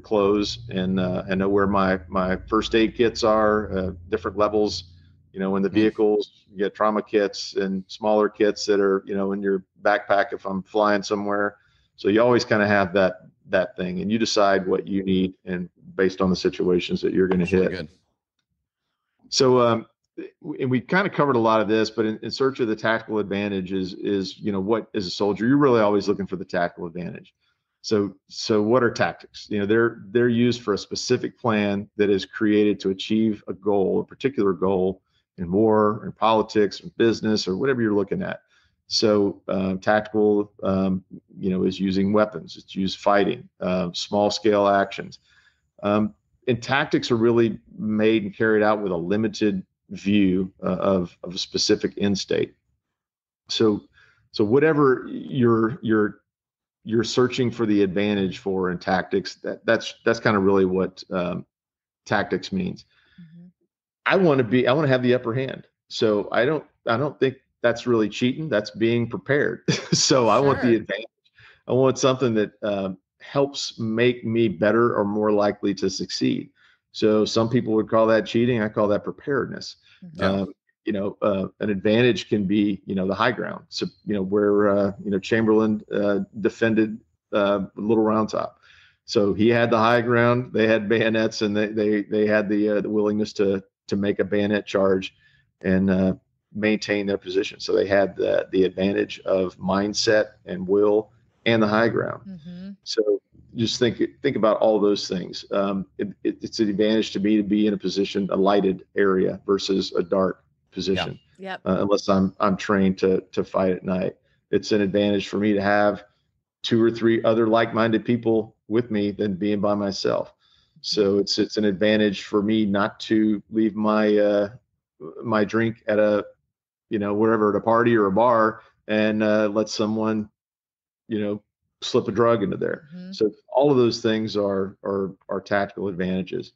clothes and know where my first aid kits are, different levels. In the vehicles, you get trauma kits and smaller kits that are in your backpack if I'm flying somewhere. So you always kind of have that thing, and you decide what you need and based on the situations that you're going to hit. Good. So, and we kind of covered a lot of this, but in search of the tactical advantage is what, as a soldier, you're really always looking for the tactical advantage. So what are tactics? They're used for a specific plan that is created to achieve a goal, a particular goal in war, in politics, or business, or whatever you're looking at. So tactical, is using weapons. It's used fighting, small scale actions. And tactics are really made and carried out with a limited view of a specific end state. So whatever you're searching for the advantage for in tactics, that's kind of really what tactics means. Mm-hmm. I want to have the upper hand. So I don't think that's really cheating. That's being prepared. So I want the advantage. I want something that helps make me better or more likely to succeed. So some people would call that cheating. I call that preparedness. Yeah. An advantage can be, the high ground. So, where, Chamberlain defended Little Round Top. So he had the high ground. They had bayonets, and they had the willingness to make a bayonet charge and maintain their position. So they had the advantage of mindset and will and the high ground. Mm-hmm. So just think about all those things. It's an advantage to me to be in a lighted area versus a dark position. Yep. Unless I'm trained to fight at night. It's an advantage for me to have 2 or 3 other like-minded people with me than being by myself. So it's an advantage for me not to leave my drink at a wherever, at a party or a bar, and let someone, slip a drug into there. Mm-hmm. So all of those things are tactical advantages.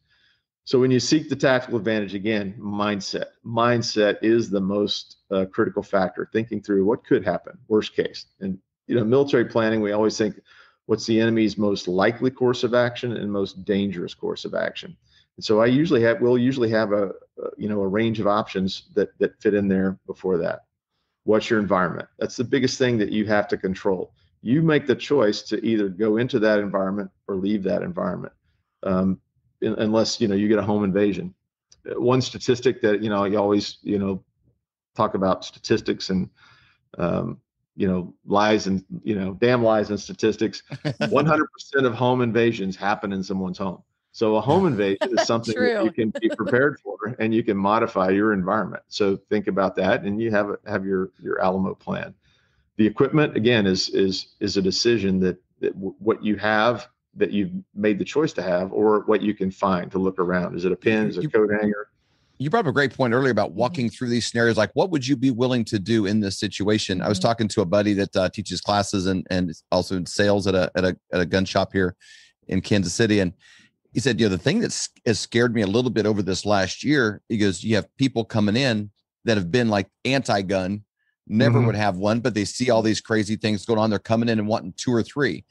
So when you seek the tactical advantage, again, mindset is the most critical factor. Thinking through what could happen, worst case. And military planning, we always think, what's the enemy's most likely course of action and most dangerous course of action. And so we'll usually have a range of options that fit in there before that. What's your environment? That's the biggest thing that you have to control. You make the choice to either go into that environment or leave that environment, unless you get a home invasion. One statistic that you always talk about statistics and lies and damn lies and statistics. 100% of home invasions happen in someone's home. So a home invasion is something that you can be prepared for, and you can modify your environment. So think about that, and you have your Alamo plan. The equipment, again, is a decision that what you have, that you've made the choice to have, or what you can find to look around. Is it a pin? Is it a coat hanger? You brought up a great point earlier about walking through these scenarios. Like, what would you be willing to do in this situation? I was talking to a buddy that teaches classes and also in sales at a gun shop here in Kansas City. And he said, the thing that has scared me a little bit over this last year, he goes, you have people coming in that have been like anti-gun, never would have one, but they see all these crazy things going on. They're coming in and wanting 2 or 3.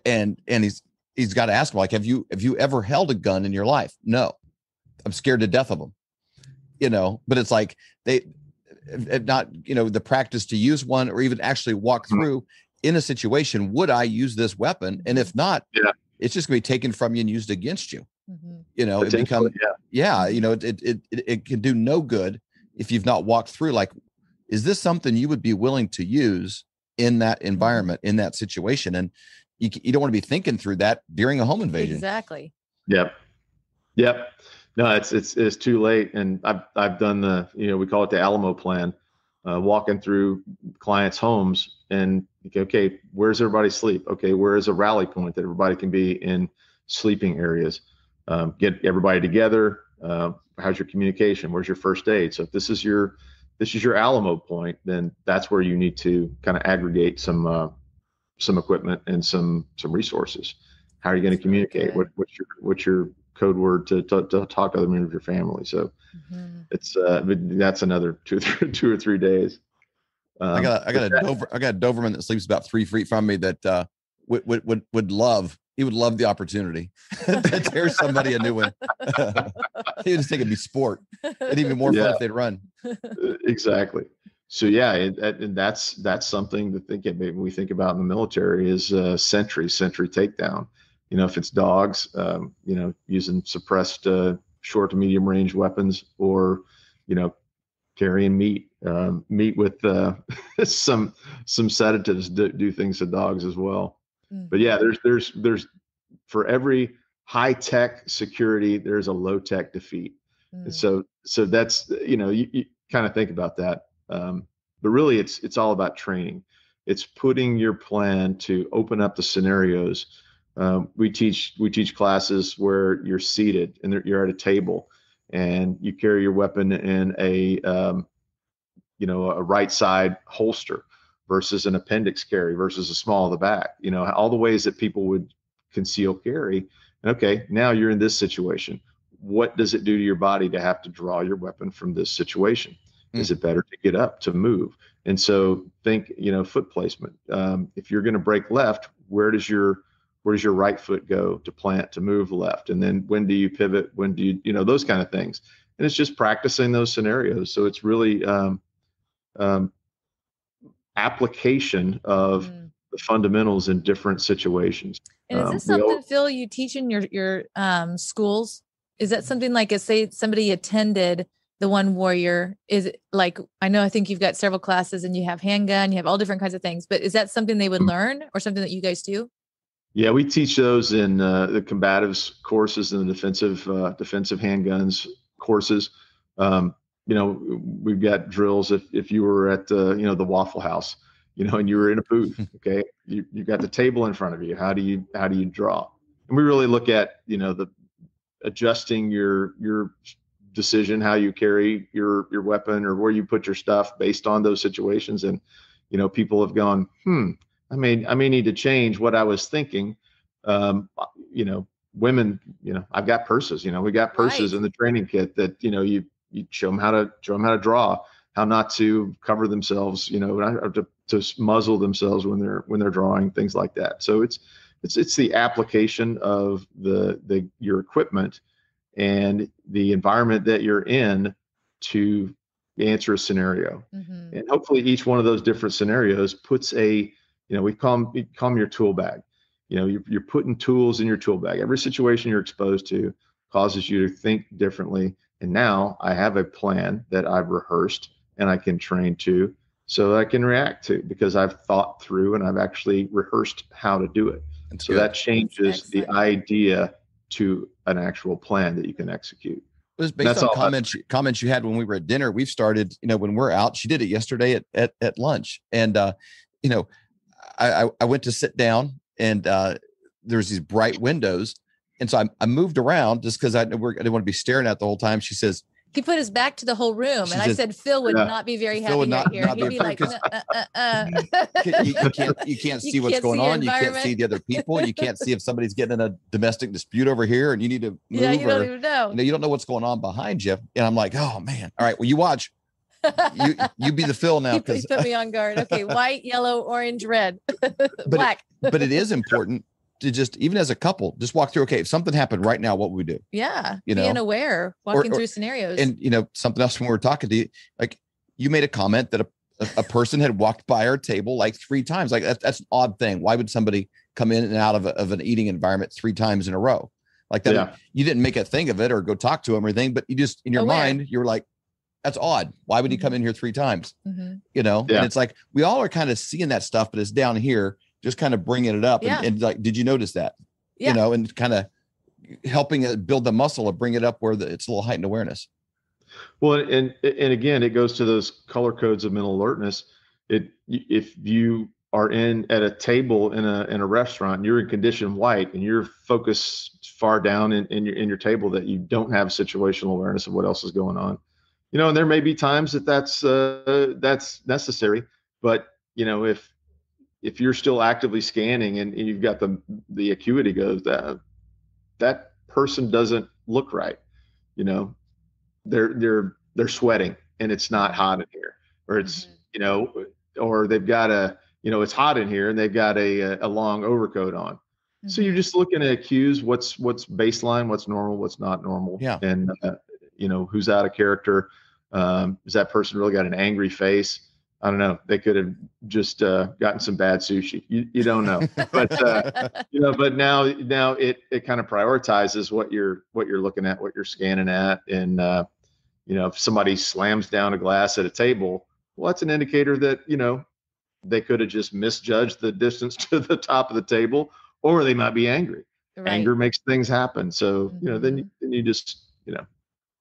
And he's got to ask them, like, have you ever held a gun in your life? No, I'm scared to death of them. But it's like they have not, the practice to use one or even actually walk through in a situation. Would I use this weapon? And if not, it's just going to be taken from you and used against you. It becomes, it can do no good if you've not walked through. Like, is this something you would be willing to use in that environment, in that situation? And you don't want to be thinking through that during a home invasion. Exactly. Yep. No, it's too late. And I've done we call it the Alamo plan, walking through clients' homes and okay, where's everybody sleep? Okay, where is a rally point that everybody can be in sleeping areas? Get everybody together. How's your communication? Where's your first aid? So if this is your Alamo point, then that's where you need to kind of aggregate some equipment and some resources. How are you going to communicate? What's your code word to talk to other members of your family? So it's that's another 2 or 3 days. I got a Doberman that sleeps about 3 feet from me that would love the opportunity to tear somebody a new one. He would just think it'd be sport. It'd even more fun if they'd run. Exactly. So and that's something that we think about in the military is sentry takedown. If it's dogs, using suppressed short to medium range weapons, or carrying meat with some sedatives do things to dogs as well. But there's for every high tech security, there's a low tech defeat. And so that's you kind of think about that. But really it's all about training. It's putting your plan to open up the scenarios. We teach classes where you're seated and you're at a table and you carry your weapon in a right side holster versus an appendix carry versus a small of the back, all the ways that people would conceal carry. And okay, now you're in this situation. What does it do to your body to have to draw your weapon from this situation? Is it better to get up, to move? And so think, foot placement. If you're going to break left, where does your right foot go to plant, to move left? And then when do you pivot? When do you, those kind of things. And it's just practicing those scenarios. So it's really application of the fundamentals in different situations. And is this something, Phil, you teach in your schools? Is that something like, say somebody attended the One Warrior, is it like, I think you've got several classes and you have handgun, you have all different kinds of things, but is that something they would learn or something that you guys do? Yeah, we teach those in the combatives courses and the defensive handguns courses. We've got drills. If you were at the Waffle House, and you were in a booth, okay, you got the table in front of you. How do you draw? And we really look at the adjusting your decision how you carry your weapon or where you put your stuff based on those situations. And, people have gone, I may need to change what I was thinking. Women, I've got purses, we got purses in the training kit that, you show them how to draw, how not to cover themselves, to muzzle themselves when they're drawing, things like that. So it's the application of your equipment and the environment that you're in to answer a scenario. Mm-hmm. And hopefully each one of those different scenarios puts we call them your tool bag. You're putting tools in your tool bag. Every situation you're exposed to causes you to think differently. And now I have a plan that I've rehearsed and I can train to, so that I can react to, because I've thought through and I've actually rehearsed how to do it. That's so good. That changes the idea to an actual plan that you can execute. It was based on comments you had when we were at dinner. We've started, when we're out. She did it yesterday at lunch, and I went to sit down, and there's these bright windows, and so I moved around just because I didn't want to be staring at the whole time. She says, he put his back to the whole room, and I said Phil would not be very happy right here. He'd be like, you can't see what's going on. You can't see the other people. You can't see if somebody's getting in a domestic dispute over here, and you need to move. Yeah, you don't even know. You don't know what's going on behind you. And I'm like, oh man, all right, well, you watch. You be the Phil now. He put me on guard. Okay, white, yellow, orange, red, black. But it is important to just, even as a couple, just walk through. Okay, if something happened right now, what would we do? Yeah, being aware, walking through scenarios. And something else when we were talking to you, like you made a comment that a person had walked by our table like 3 times. Like that's an odd thing. Why would somebody come in and out of an eating environment 3 times in a row like that? Yeah. You didn't make a thing of it or go talk to him or anything, but you just in your mind you were like, that's odd. Why would he come in here 3 times? Mm-hmm. And it's like we all are kind of seeing that stuff, but it's down here. Just kind of bringing it up and like, did you notice that? Yeah. And kind of helping it build the muscle of bring it up where it's a little heightened awareness. Well, and again, it goes to those color codes of mental alertness. If you are at a table in a restaurant, and you're in condition white, and you're focused far down in your table, that you don't have situational awareness of what else is going on. And there may be times that's necessary, but if you're still actively scanning and you've got the acuity goes, that person doesn't look right. They're sweating and it's not hot in here, or it's, or they've got it's hot in here and they've got a long overcoat on. Mm-hmm. So you're just looking at cues, what's baseline, what's normal, what's not normal. Yeah. And, who's out of character. Has that person really got an angry face? I don't know. They could have just gotten some bad sushi. You don't know, but but now it kind of prioritizes what you're looking at, what you're scanning at, and if somebody slams down a glass at a table, well, that's an indicator that they could have just misjudged the distance to the top of the table, or they might be angry. Right. Anger makes things happen. So then you just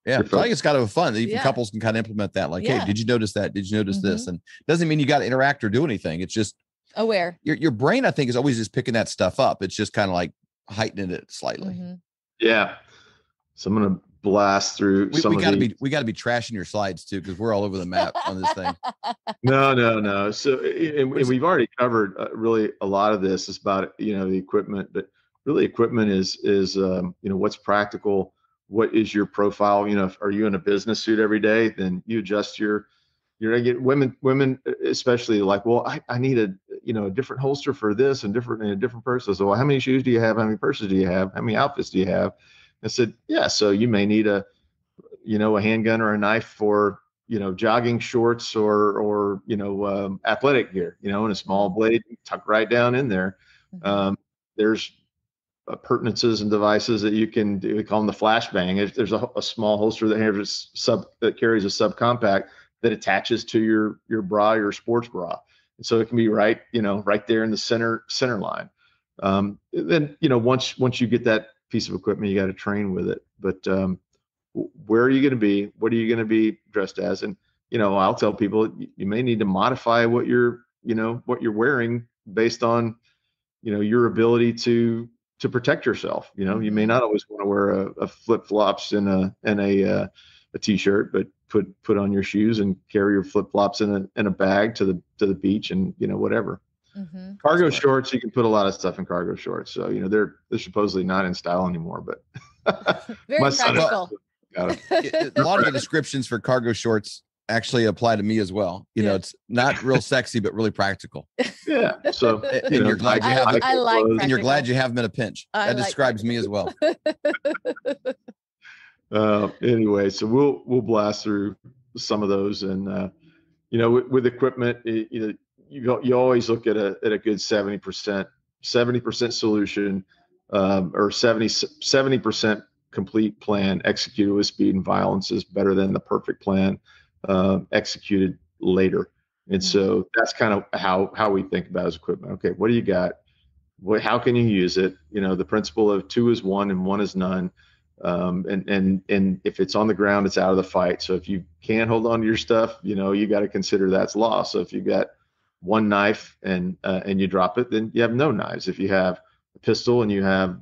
Yeah, I think it's kind of fun. Even couples can kind of implement that. Like, hey, did you notice that? Did you notice this? And it doesn't mean you got to interact or do anything. It's just aware. Your brain, I think, is always just picking that stuff up. It's just kind of like heightening it slightly. Mm-hmm. Yeah. So I'm gonna blast through we got to be trashing your slides too, because we're all over the map on this thing. No. So and we've already covered really a lot of this. It's about the equipment, but really equipment is what's practical. What is your profile? Are you in a business suit every day? Then you adjust you're gonna get women especially like, well, I need a different holster for this and a different person. So, well, how many shoes do you have? How many purses do you have? How many outfits do you have? I said, yeah. So you may need a handgun or a knife for, jogging shorts or athletic gear, and a small blade tucked right down in there. There's appurtenances and devices that you can do. We call them the flashbang. If there's a small holster that carries a subcompact that attaches to your bra, your sports bra, and so it can be right there in the center line. Then once you get that piece of equipment, you got to train with it. But where are you going to be? What are you going to be dressed as? And I'll tell people you may need to modify what you're wearing based on your ability to protect yourself. You may not always want to wear a flip flops and a a t-shirt, but put on your shoes and carry your flip-flops in a bag to the beach, and whatever. Mm-hmm. Cargo shorts, you can put a lot of stuff in cargo shorts. So they're supposedly not in style anymore, but very practical. A lot of the descriptions for cargo shorts actually apply to me as well. It's not real sexy, but really practical. Yeah. So and you're glad you have it. I like and you're glad you have them in a pinch. That describes me as well. Anyway, so we'll blast through some of those, and with equipment, you always look at a good 70% solution, or 70% complete plan executed with speed and violence is better than the perfect plan executed later. And so that's kind of how we think about as equipment. Okay, what do you got? How can you use it? The principle of 2 is 1 and 1 is none. And if it's on the ground, it's out of the fight. So if you can't hold on to your stuff, you got to consider that's loss. So if you've got one knife and you drop it, then you have no knives. If you have a pistol and you have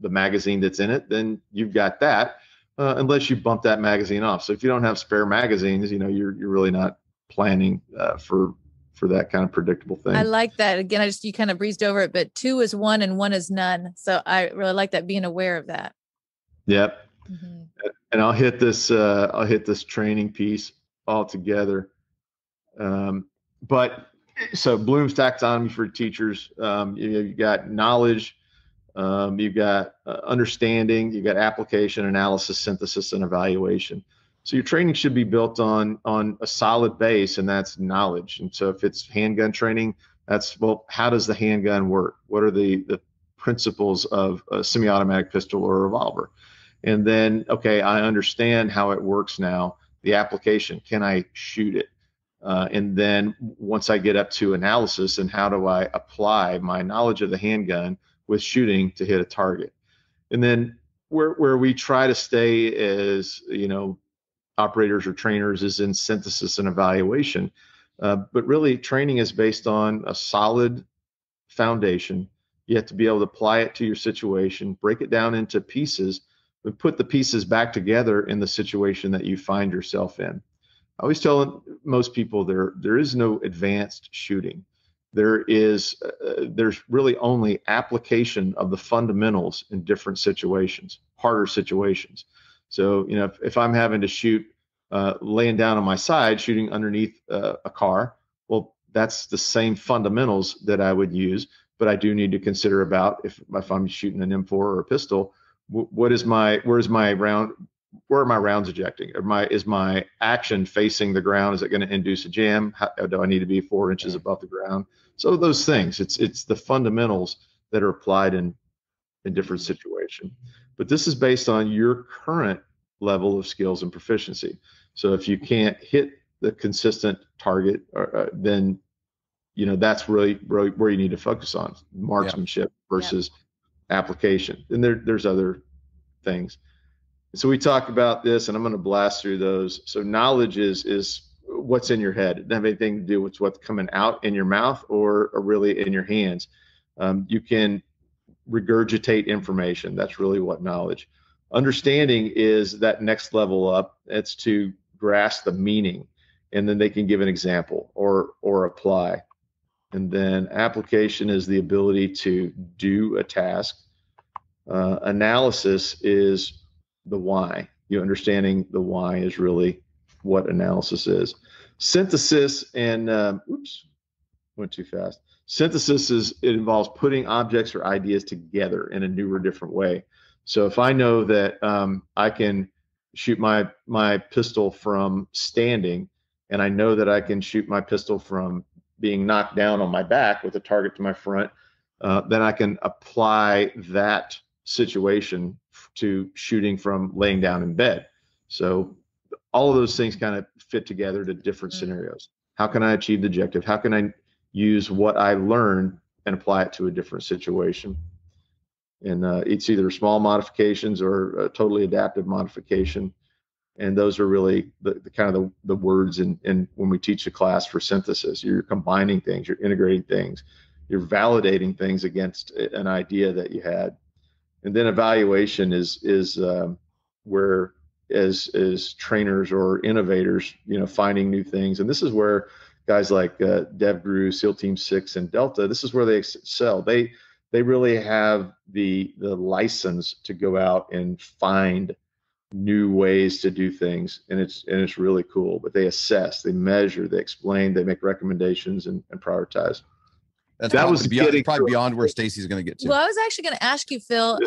the magazine that's in it, then you've got that, unless you bump that magazine off. So if you don't have spare magazines, you're really not planning for that kind of predictable thing. I like that. Again, you kind of breezed over it, but 2 is 1 and 1 is none. So I really like that, being aware of that. Yep. Mm-hmm. And I'll hit this training piece all together. But so Bloom's taxonomy for teachers, you've got knowledge, you've got understanding, you've got application, analysis, synthesis, and evaluation. So your training should be built on a solid base, and that's knowledge. And so if it's handgun training, that's, well, how does the handgun work? What are the principles of a semi-automatic pistol or a revolver? And then, okay, I understand how it works now. The application, can I shoot it? And then once I get up to analysis, and how do I apply my knowledge of the handgun with shooting to hit a target? And then where we try to stay as, operators or trainers is in synthesis and evaluation. But really training is based on a solid foundation. You have to be able to apply it to your situation, break it down into pieces, but put the pieces back together in the situation that you find yourself in. I always tell most people there is no advanced shooting. There's really only application of the fundamentals in different situations, harder situations. So, if I'm having to shoot laying down on my side, shooting underneath a car, well, that's the same fundamentals that I would use, but I do need to consider about if I'm shooting an M4 or a pistol, where are my rounds ejecting? Is my action facing the ground? Is it going to induce a jam? Do I need to be 4 inches above the ground? So those things, it's the fundamentals that are applied in different situations. But this is based on your current level of skills and proficiency. So if you can't hit the consistent target, then that's really where you need to focus on marksmanship versus application. And there's other things. So we talk about this, and I'm going to blast through those. So knowledge is what's in your head. It doesn't have anything to do with what's coming out in your mouth or really in your hands. You can regurgitate information. That's really what knowledge. Understanding is that next level up. It's to grasp the meaning, and then they can give an example or apply. And then application is the ability to do a task. Analysis is the why. Understanding the why is really what analysis is. Synthesis and went too fast. Synthesis it involves putting objects or ideas together in a new or different way. So if I know that I can shoot my pistol from standing, and I know that I can shoot my pistol from being knocked down on my back with a target to my front, then I can apply that situation to shooting from laying down in bed. So all of those things kind of fit together to different scenarios. How can I achieve the objective? How can I use what I learned and apply it to a different situation? And it's either small modifications or a totally adaptive modification. And those are really the kind of the words in when we teach a class for synthesis. You're combining things, you're integrating things, you're validating things against an idea that you had. And then evaluation is where as trainers or innovators, finding new things. And this is where guys like DevGru, SEAL Team 6, and Delta, this is where they excel. They really have the license to go out and find new ways to do things, and it's really cool. But they assess, they measure, they explain, they make recommendations, and prioritize. That was probably beyond where Stacy's going to get to. Well, I was actually going to ask you, Phil.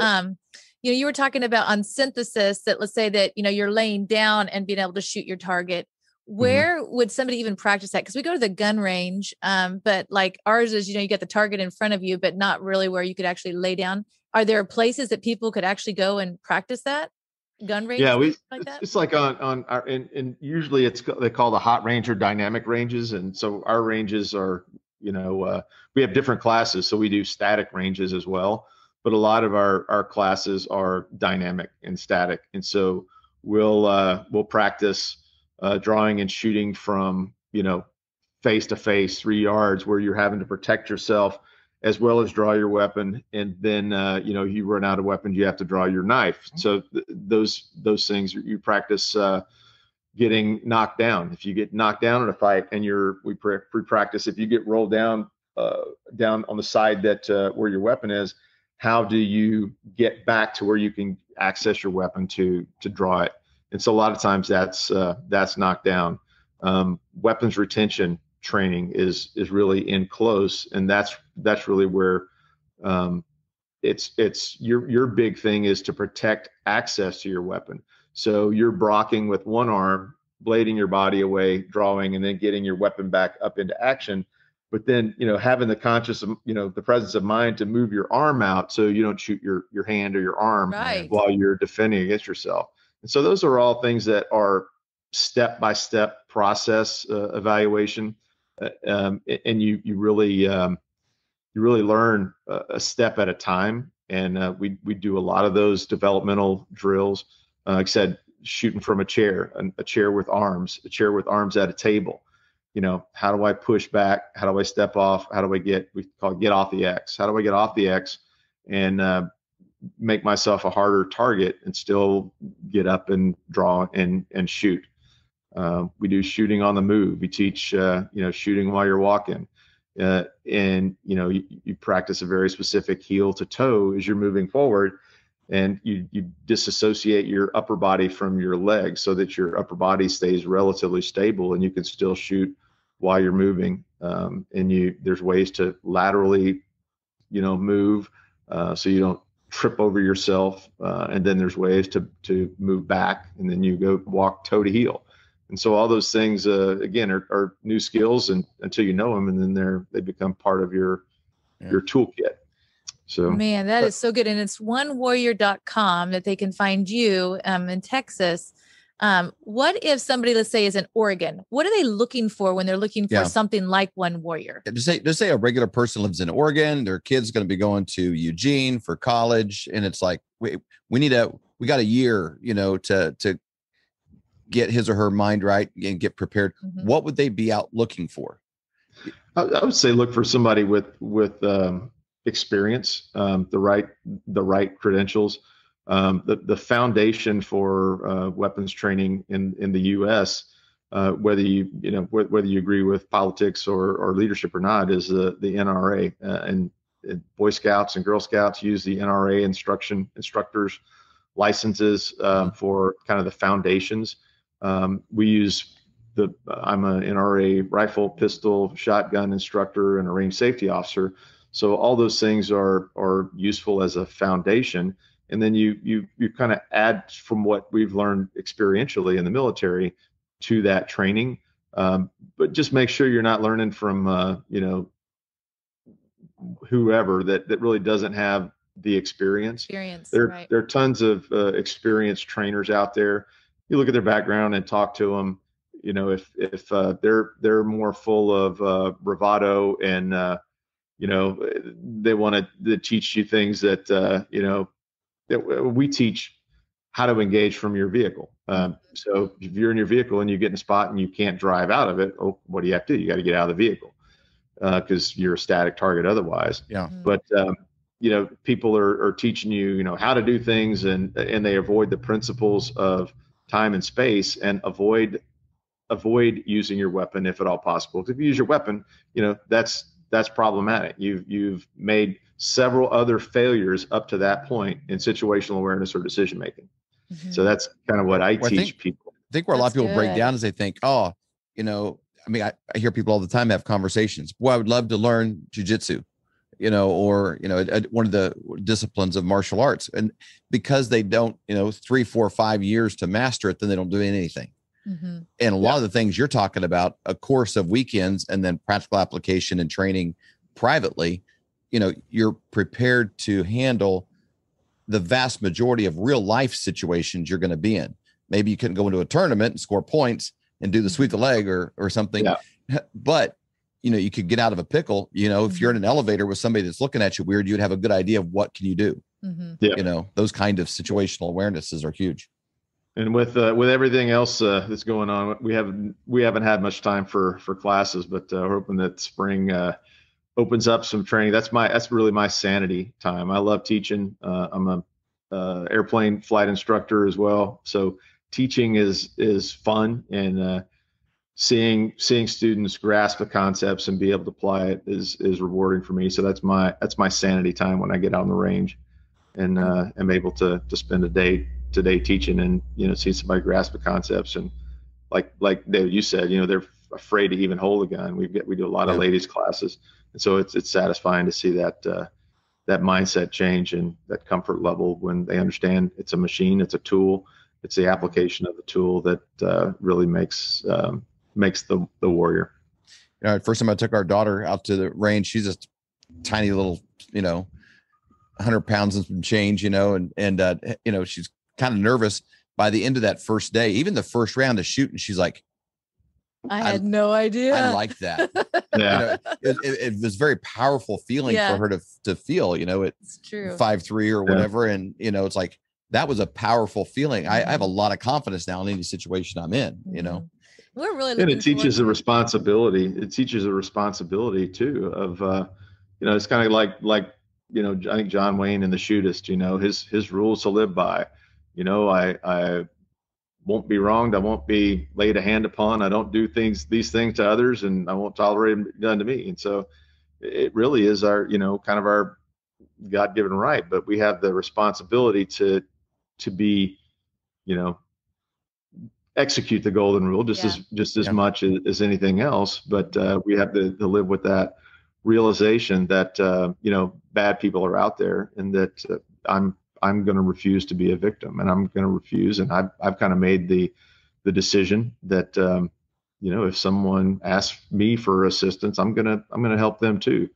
You were talking about on synthesis that, let's say that you're laying down and being able to shoot your target. Where would somebody even practice that? Because we go to the gun range, but like ours is, you get the target in front of you, but not really where you could actually lay down. Are there places that people could actually go and practice that? Gun range? Yeah, that? It's like on our, and usually they call the hot range or dynamic ranges. And so our ranges are, we have different classes. So we do static ranges as well, but a lot of our classes are dynamic and static. And so we'll practice drawing and shooting from, face to face 3 yards, where you're having to protect yourself as well as draw your weapon. And then, you run out of weapons, you have to draw your knife. So those things you practice getting knocked down. If you get knocked down in a fight, and we practice, if you get rolled down on the side that where your weapon is, how do you get back to where you can access your weapon to draw it? And so a lot of times that's knocked down. Weapons retention training is really in close, and that's really where it's your big thing is to protect access to your weapon. So you're blocking with one arm, blading your body away, drawing, and then getting your weapon back up into action. But then, having the the presence of mind to move your arm out so you don't shoot your hand or your arm while you're defending against yourself. And so those are all things that are step-by-step process evaluation. And you really learn a step at a time. And we do a lot of those developmental drills. Like I said, shooting from a chair with arms at a table. How do I push back? How do I step off? How do I get off the X? How do I get off the X and make myself a harder target and still get up and draw and shoot? We do shooting on the move. We teach, shooting while you're walking. And you practice a very specific heel to toe as you're moving forward, and you disassociate your upper body from your legs so that your upper body stays relatively stable and you can still shoot while you're moving. And there's ways to laterally, move so you don't trip over yourself. And then there's ways to move back, and then you go walk toe to heel. And so all those things, again, are new skills, and until you know them, and then they become part of your toolkit. So, man, that is so good. And it's onewarrior.com that they can find you in Texas. What if somebody, let's say, is in Oregon? What are they looking for when they're looking for something like One Warrior? Just say a regular person lives in Oregon. Their kid's going to be going to Eugene for college, and it's like we got a year, to get his or her mind right and get prepared. Mm-hmm. What would they be out looking for? I would say look for somebody with experience, the right credentials. The foundation for weapons training in the U.S., whether you agree with politics or leadership or not, is the NRA. And Boy Scouts and Girl Scouts use the NRA instructors licenses for kind of the foundations. We use I'm an NRA rifle, pistol, shotgun instructor, and a range safety officer. So all those things are useful as a foundation. And then you kind of add from what we've learned experientially in the military to that training. But just make sure you're not learning from, whoever that really doesn't have the experience. There are tons of experienced trainers out there. You look at their background and talk to them. If they're more full of bravado and they want to teach you things that that we teach how to engage from your vehicle. So if you're in your vehicle and you get in a spot and you can't drive out of it, what do you have to do? You got to get out of the vehicle because you're a static target otherwise. Yeah. But people are teaching you how to do things, and they avoid the principles of time and space and avoid using your weapon if at all possible. If you use your weapon, that's problematic. You've made several other failures up to that point in situational awareness or decision making. Mm-hmm. So that's kind of what I teach people. I think where a lot of people break down is they think, I hear people all the time have conversations. Boy, I would love to learn jujitsu, or one of the disciplines of martial arts, and because they don't, 3, 4, 5 years to master it, then they don't do anything. Mm-hmm. And a lot of the things you're talking about, a course of weekends and then practical application and training privately, you're prepared to handle the vast majority of real life situations you're going to be in. Maybe you couldn't go into a tournament and score points and do the sweep the leg or something, but you could get out of a pickle. If you're in an elevator with somebody that's looking at you weird, you'd have a good idea of what can you do. Mm-hmm. Those kind of situational awarenesses are huge. And with everything else that's going on, we haven't had much time for classes, but we're hoping that spring opens up some training. That's really my sanity time. I love teaching. I'm a airplane flight instructor as well, so teaching is fun, and seeing students grasp the concepts and be able to apply it is rewarding for me. So that's my sanity time when I get out on the range, and am able to spend a day teaching and see somebody grasp the concepts. And like David, you said, they're afraid to even hold a gun. We do a lot of ladies classes, and so it's satisfying to see that mindset change and that comfort level when they understand it's a machine, it's a tool, it's the application of the tool that really makes the warrior. First time I took our daughter out to the range, she's just tiny little 100 pounds and some change, and she's kind of nervous. By the end of that first day, even the first round of shooting, she's like, I had no idea. I like that. It was very powerful feeling for her to feel, it's true. 5'3" or whatever. And, it's like, that was a powerful feeling. I have a lot of confidence now in any situation I'm in, We're really and it teaches a responsibility. It teaches a responsibility too of, it's kind of like, I think John Wayne in The Shootist, his rules to live by, I won't be wronged. I won't be laid a hand upon. I don't do these things to others, and I won't tolerate them done to me. And so it really is our, kind of our God-given right, but we have the responsibility to be, execute the golden rule just as much as anything else. But we have to live with that realization that, bad people are out there, and that I'm going to refuse to be a victim, and I'm going to refuse. And I've kind of made the decision that, if someone asks me for assistance, I'm going to help them too,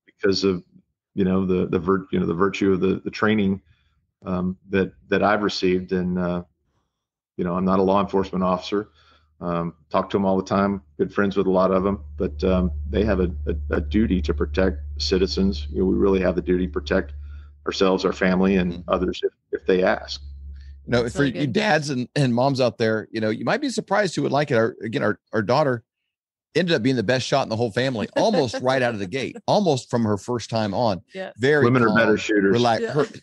because of, the virtue of the training, that I've received. And, I'm not a law enforcement officer. Talk to them all the time, good friends with a lot of them, but they have a duty to protect citizens. We really have the duty to protect ourselves, our family, and others if they ask. For you dads and moms out there, you might be surprised who would like it. Our daughter ended up being the best shot in the whole family, almost right out of the gate, almost from her first time on. Yeah. Very women calm, are better shooters.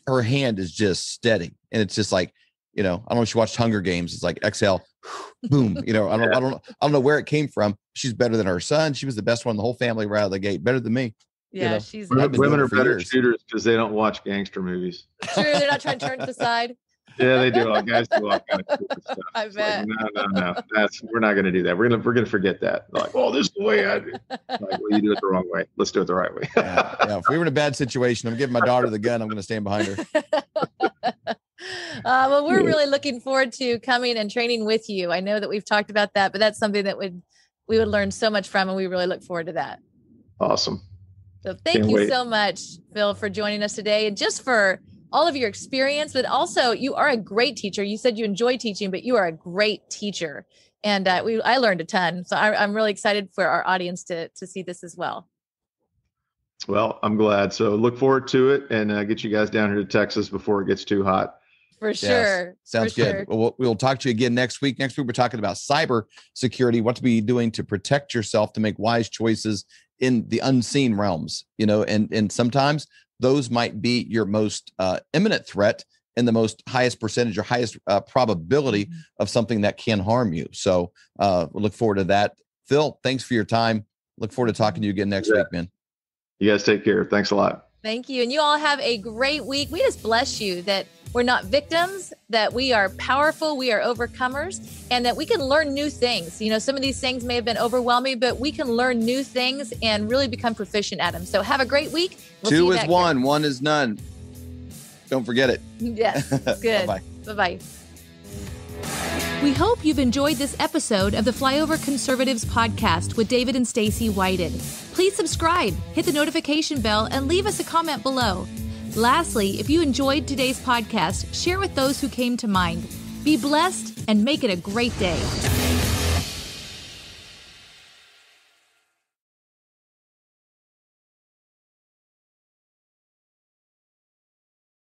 Her hand is just steady, and it's just like, I don't know if she watched Hunger Games. It's like exhale, boom. I don't know where it came from. She's better than her son. She was the best one in the whole family right out of the gate, better than me. Yeah, women are better shooters because they don't watch gangster movies. True, they're not trying to turn to the side. Yeah, they do. All guys do all kind of stupid stuff. I bet. Like, no. We're not going to do that. We're gonna forget that. Like, this is the way I do. Like, well, you do it the wrong way. Let's do it the right way. If we were in a bad situation, I'm giving my daughter the gun. I'm going to stand behind her. Well, we're really looking forward to coming and training with you. I know that we've talked about that, but that's something that we would learn so much from, and we really look forward to that. Awesome. So thank you so much, Phil, for joining us today, and just for all of your experience, but also you are a great teacher. You said you enjoy teaching, but you are a great teacher. And I learned a ton. So I'm really excited for our audience to see this as well. Well, I'm glad. So look forward to it, and get you guys down here to Texas before it gets too hot. For sure. Yes, sounds good. Sure. We'll talk to you again next week. Next week, we're talking about cyber security, what to be doing to protect yourself, to make wise choices in the unseen realms, and sometimes those might be your most imminent threat. in the most highest percentage or highest probability of something that can harm you. So we'll look forward to that. Phil, thanks for your time. Look forward to talking to you again next week, man. You guys take care. Thanks a lot. Thank you. And you all have a great week. We just bless you that we're not victims, that we are powerful, we are overcomers, and that we can learn new things. You know, some of these things may have been overwhelming, but we can learn new things and really become proficient at them. So have a great week. Two is one, one is none. Don't forget it. Yes, good. Bye-bye. Bye-bye. We hope you've enjoyed this episode of the Flyover Conservatives podcast with David and Stacy Whited. Please subscribe, hit the notification bell, and leave us a comment below. Lastly, if you enjoyed today's podcast, share with those who came to mind. Be blessed and make it a great day.